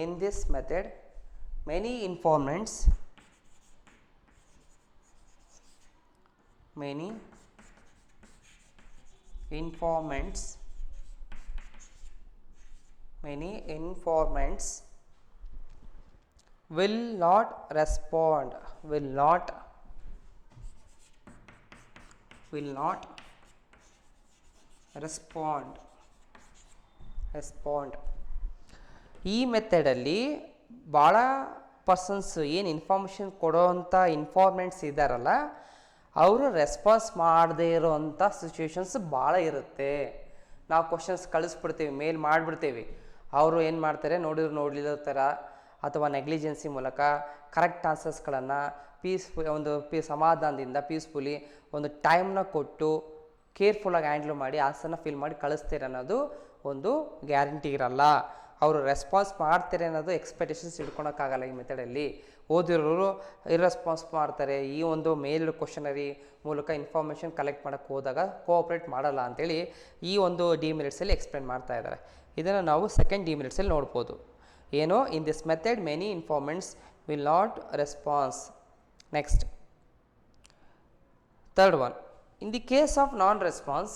in this method many informants will not respond ಈ ಮೆಥಡಲ್ಲಿ ಭಾಳ ಪರ್ಸನ್ಸ್ ಏನು ಇನ್ಫಾರ್ಮೇಷನ್ ಕೊಡೋವಂಥ ಇನ್ಫಾರ್ಮೆಂಟ್ಸ್ ಇದ್ದಾರಲ್ಲ ಅವರು ರೆಸ್ಪಾನ್ಸ್ ಮಾಡದೇ ಇರೋವಂಥ ಸಿಚುವೇಶನ್ಸ್ ಭಾಳ ಇರುತ್ತೆ. ನಾವು ಕ್ವಶನ್ಸ್ ಕಳಿಸ್ಬಿಡ್ತೀವಿ, ಮೇಲ್ ಮಾಡಿಬಿಡ್ತೀವಿ, ಅವರು ಏನು ಮಾಡ್ತಾರೆ ನೋಡಲಿರೋ ಥರ ಅಥವಾ ನೆಗ್ಲಿಜೆನ್ಸಿ ಮೂಲಕ ಕರೆಕ್ಟ್ ಆನ್ಸರ್ಸ್ಗಳನ್ನು ಸಮಾಧಾನದಿಂದ ಪೀಸ್ಫುಲಿ ಒಂದು ಟೈಮ್ನ ಕೊಟ್ಟು ಕೇರ್ಫುಲ್ಲಾಗಿ ಹ್ಯಾಂಡ್ಲ್ ಮಾಡಿ ಆನ್ಸರ್ನ ಫಿಲ್ ಮಾಡಿ ಕಳಿಸ್ತೀರ ಅನ್ನೋದು ಒಂದು ಗ್ಯಾರಂಟಿ ಇರಲ್ಲ. ಅವರು ರೆಸ್ಪಾನ್ಸ್ ಮಾಡ್ತಾರೆ ಅನ್ನೋದು ಎಕ್ಸ್ಪೆಕ್ಟೇಷನ್ಸ್ ಇಟ್ಕೊಳಕ್ಕಾಗಲ್ಲ. ಈ ಮೆಥಡಲ್ಲಿ ಓದಿರೋರು ಇರ್ರೆಸ್ಪಾನ್ಸ್ ಮಾಡ್ತಾರೆ, ಈ ಒಂದು ಮೇಲ್ ಕ್ವಶನರಿ ಮೂಲಕ ಇನ್ಫಾರ್ಮೇಷನ್ ಕಲೆಕ್ಟ್ ಮಾಡೋಕ್ಕೆ ಹೋದಾಗ ಕೋಆಪ್ರೇಟ್ ಮಾಡಲ್ಲ ಅಂತೇಳಿ ಈ ಒಂದು ಡಿಮೆರಿಟ್ಸಲ್ಲಿ ಎಕ್ಸ್ಪ್ಲೇನ್ ಮಾಡ್ತಾ ಇದ್ದಾರೆ. ಇದನ್ನು ನಾವು ಸೆಕೆಂಡ್ ಡಿಮೆರಿಟ್ಸಲ್ಲಿ ನೋಡ್ಬೋದು. ಏನು? In this method many informants will not response. Next third one, in the case of non response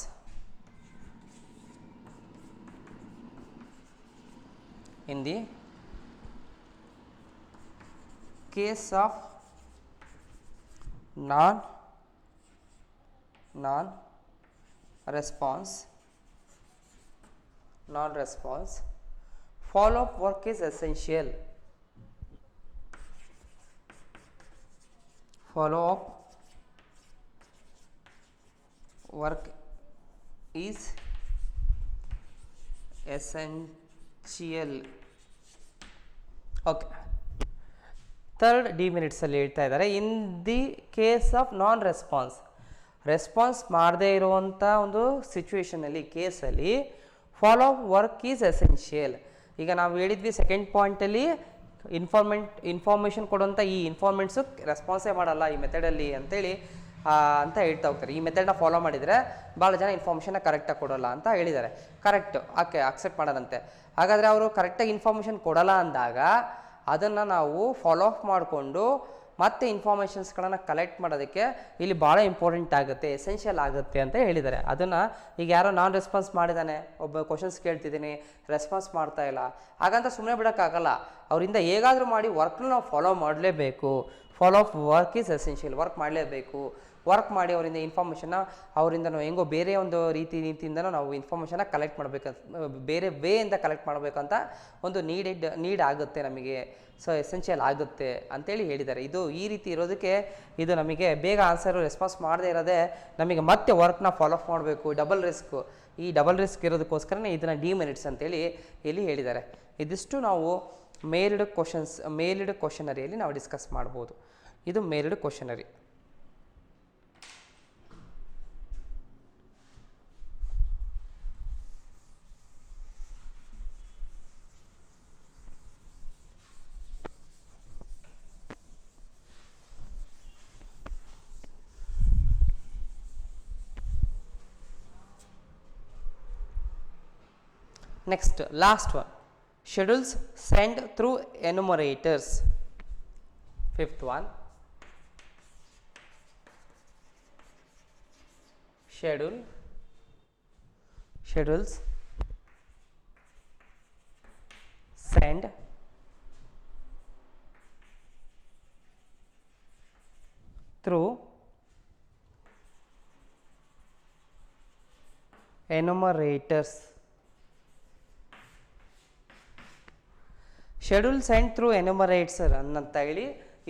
in the case of non response follow up work is essential. Follow up work is essential. Okay, third ಡಿಮೆರಿಟ್ಸಲ್ಲಿ ಹೇಳ್ತಾ ಇದ್ದಾರೆ, in the case of non response ಮಾಡದೇ ಇರುವಂಥ ಒಂದು ಸಿಚುವೇಷನಲ್ಲಿ, ಕೇಸಲ್ಲಿ follow up work is essential. ಈಗ ನಾವು ಹೇಳಿದ್ವಿ ಸೆಕೆಂಡ್ ಪಾಯಿಂಟಲ್ಲಿ ಇನ್ಫಾರ್ಮೇಷನ್ ಕೊಡುವಂಥ ಈ ಇನ್ಫಾರ್ಮೆಂಟ್ಸು ರೆಸ್ಪಾನ್ಸೇ ಮಾಡಲ್ಲ ಈ ಮೆಥಡಲ್ಲಿ ಅಂತೇಳಿ ಅಂತ ಹೇಳ್ತಾ ಹೋಗ್ತಾರೆ. ಈ ಮೆಥಡ್ನ ಫಾಲೋ ಮಾಡಿದರೆ ಭಾಳ ಜನ ಇನ್ಫಾರ್ಮೇಷನ್ನ ಕರೆಕ್ಟಾಗಿ ಕೊಡೋಲ್ಲ ಅಂತ ಹೇಳಿದ್ದಾರೆ. ಕರೆಕ್ಟು, ಅಕ್ಸೆಪ್ಟ್ ಮಾಡೋದಂತೆ. ಹಾಗಾದರೆ ಅವರು ಕರೆಕ್ಟಾಗಿ ಇನ್ಫಾರ್ಮೇಷನ್ ಕೊಡಲ್ಲ ಅಂದಾಗ ಅದನ್ನು ನಾವು ಫಾಲೋ ಅಪ್ ಮಾಡಿಕೊಂಡು ಮತ್ತು ಇನ್ಫಾರ್ಮೇಷನ್ಸ್ಗಳನ್ನು ಕಲೆಕ್ಟ್ ಮಾಡೋದಕ್ಕೆ ಇಲ್ಲಿ ಭಾಳ ಇಂಪಾರ್ಟೆಂಟ್ ಆಗುತ್ತೆ, ಎಸೆನ್ಷಿಯಲ್ ಆಗುತ್ತೆ ಅಂತ ಹೇಳಿದ್ದಾರೆ. ಅದನ್ನು ಈಗ ಯಾರೋ ನಾನು ರೆಸ್ಪಾನ್ಸ್ ಮಾಡಿದ್ದಾನೆ, ಒಬ್ಬ ಕ್ವಶನ್ಸ್ ಕೇಳ್ತಿದ್ದೀನಿ, ರೆಸ್ಪಾನ್ಸ್ ಮಾಡ್ತಾ ಇಲ್ಲ, ಹಾಗಂತ ಸುಮ್ಮನೆ ಬಿಡೋಕ್ಕಾಗಲ್ಲ. ಅವರಿಂದ ಹೇಗಾದರೂ ಮಾಡಿ ವರ್ಕ್ನ ನಾವು ಫಾಲೋ ಮಾಡಲೇಬೇಕು. Follow of work is essential. Work ಮಾಡಲೇಬೇಕು. ವರ್ಕ್ ಮಾಡಿ ಅವರಿಂದ ಇನ್ಫಾರ್ಮೇಷನ್ನ ಅವರಿಂದ ನಾವು ಹೆಂಗೋ ಬೇರೆ ಒಂದು ರೀತಿಯಿಂದನೂ ನಾವು ಇನ್ಫಾರ್ಮೇಷನ್ನ ಕಲೆಕ್ಟ್ ಮಾಡಬೇಕಂತ, ಬೇರೆ ವೇಯಿಂದ ಕಲೆಕ್ಟ್ ಮಾಡಬೇಕಂತ ಒಂದು ನೀಡ್ ಆಗುತ್ತೆ ನಮಗೆ. ಸೊ ಎಸೆನ್ಷಿಯಲ್ ಆಗುತ್ತೆ ಅಂತೇಳಿ ಹೇಳಿದ್ದಾರೆ. ಇದು ಈ ರೀತಿ ಇರೋದಕ್ಕೆ ಇದು ನಮಗೆ ಬೇಗ ಆನ್ಸರು ರೆಸ್ಪಾನ್ಸ್ ಮಾಡದೇ ಇರೋದೇ ನಮಗೆ ಮತ್ತೆ ವರ್ಕ್ನ ಫಾಲೋ ಅಪ್ ಮಾಡಬೇಕು, ಡಬಲ್ ರಿಸ್ಕು. ಈ ಡಬಲ್ ರಿಸ್ಕ್ ಇರೋದಕ್ಕೋಸ್ಕರನೇ ಇದನ್ನು ಡಿಮೆರಿಟ್ಸ್ ಅಂತೇಳಿ ಇಲ್ಲಿ ಹೇಳಿದ್ದಾರೆ. ಇದಿಷ್ಟು ನಾವು ಮೇಲ್ಡ್ ಕ್ವಶನರಿಯಲ್ಲಿ ನಾವು ಡಿಸ್ಕಸ್ ಮಾಡ್ಬೋದು. ಇದು ಮೇಲ್ಡ್ ಕ್ವಶನರಿ. Next, last one, schedules sent through enumerators. Fifth one, schedules sent through enumerators. Schedule send through enumerators ಅಂತ ಹೇಳಿ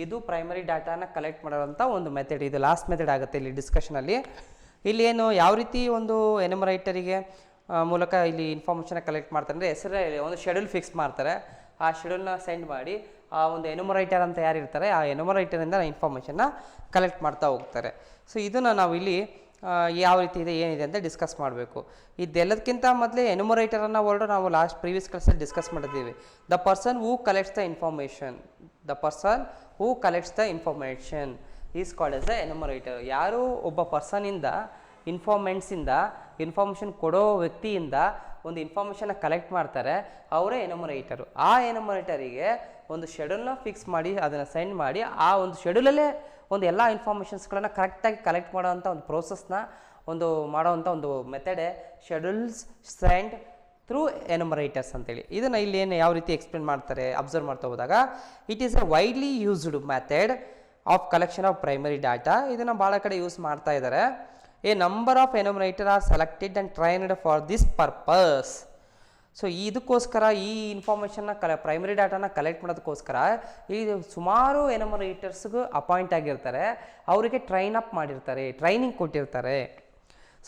ಇದು ಪ್ರೈಮರಿ ಡಾಟಾನ ಕಲೆಕ್ಟ್ ಮಾಡೋಂಥ ಒಂದು ಮೆಥಡ್. ಇದು ಲಾಸ್ಟ್ ಮೆಥಡ್ ಆಗುತ್ತೆ ಇಲ್ಲಿ ಡಿಸ್ಕಷನಲ್ಲಿ. ಇಲ್ಲಿ ಏನು ಯಾವ ರೀತಿ ಒಂದು ಎನ್ಯುಮರೇಟರಿಗೆ ಮೂಲಕ ಇಲ್ಲಿ ಇನ್ಫಾರ್ಮೇಷನ್ ಕಲೆಕ್ಟ್ ಮಾಡ್ತಾರೆ ಅಂದರೆ, ಹೆಸರೇ ಒಂದು ಶೆಡ್ಯೂಲ್ ಫಿಕ್ಸ್ ಮಾಡ್ತಾರೆ. ಆ ಶೆಡ್ಯೂಲ್ನ ಸೆಂಡ್ ಮಾಡಿ ಆ ಒಂದು ಎನ್ಯುಮರೇಟರ್ ಅಂತ ಯಾರಿರ್ತಾರೆ ಆ ಎನ್ಯುಮರೇಟರಿಂದ ಇನ್ಫಾರ್ಮೇಷನ್ನ ಕಲೆಕ್ಟ್ ಮಾಡ್ತಾ ಹೋಗ್ತಾರೆ. ಸೊ ಇದನ್ನು ನಾವು ಇಲ್ಲಿ ಯಾವ ರೀತಿ ಇದೆ ಏನಿದೆ ಅಂತ ಡಿಸ್ಕಸ್ ಮಾಡಬೇಕು. ಇದೆಲ್ಲದಕ್ಕಿಂತ ಮೊದಲೇ ಎನ್ಯುಮರೇಟರನ್ನು ನಾವು ಲಾಸ್ಟ್ ಪ್ರೀವಿಯಸ್ ಕ್ಲಾಸಲ್ಲಿ ಡಿಸ್ಕಸ್ ಮಾಡಿದ್ದೀವಿ. The person who collects the information is called as the enumerator. ಯಾರು ಒಬ್ಬ ಪರ್ಸನಿಂದ ಇನ್ಫಾರ್ಮೇಷನ್ ಕೊಡೋ ವ್ಯಕ್ತಿಯಿಂದ ಒಂದು ಇನ್ಫಾರ್ಮೇಷನ್ನ ಕಲೆಕ್ಟ್ ಮಾಡ್ತಾರೆ, ಅವರೇ ಎನ್ಯುಮರೇಟರು. ಆ ಎನ್ಯುಮರೇಟರಿಗೆ ಒಂದು ಶೆಡ್ಯೂಲ್ನ ಫಿಕ್ಸ್ ಮಾಡಿ ಅದನ್ನು ಸೆಂಡ್ ಮಾಡಿ ಆ ಒಂದು ಶೆಡ್ಯೂಲಲ್ಲೇ ಒಂದು ಎಲ್ಲ ಇನ್ಫಾರ್ಮೇಷನ್ಸ್ಗಳನ್ನು ಕರೆಕ್ಟಾಗಿ ಕಲೆಕ್ಟ್ ಮಾಡೋವಂಥ ಒಂದು ಪ್ರೋಸೆಸ್ನ ಮಾಡೋವಂಥ ಒಂದು ಮೆಥಡೇ ಶೆಡ್ಯೂಲ್ಸ್ ಸೆಂಡ್ ಥ್ರೂ ಎನ್ಯುಮರೇಟರ್ಸ್ ಅಂತೇಳಿ. ಇದನ್ನು ಇಲ್ಲಿ ಏನು ಯಾವ ರೀತಿ ಎಕ್ಸ್ಪ್ಲೇನ್ ಮಾಡ್ತಾರೆ ಅಬ್ಸರ್ವ್ ಮಾಡ್ತಾ ಹೋದಾಗ, it is a widely used method of collection of primary data. ಇದನ್ನು ಭಾಳ ಕಡೆ ಯೂಸ್ ಮಾಡ್ತಾ ಇದ್ದಾರೆ. A number of enumerator are selected and trained for this purpose. So ಇದಕ್ಕೋಸ್ಕರ ಈ ಇನ್ಫಾರ್ಮೇಷನ್ನ ಪ್ರೈಮರಿ ಡಾಟಾನ ಕಲೆಕ್ಟ್ ಮಾಡೋದಕ್ಕೋಸ್ಕರ ಈ ಸುಮಾರು ಎನ್ಯುಮರೇಟರ್ಸ್ಗೂ ಅಪಾಯಿಂಟ್ ಆಗಿರ್ತಾರೆ, ಅವರಿಗೆ ಟ್ರೈನಿಂಗ್ ಕೊಟ್ಟಿರ್ತಾರೆ.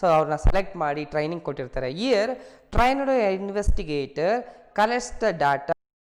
ಸೊ ಅವ್ರನ್ನ ಸೆಲೆಕ್ಟ್ ಮಾಡಿ ಟ್ರೈನಿಂಗ್ ಕೊಟ್ಟಿರ್ತಾರೆ. Year trained investigator collects the data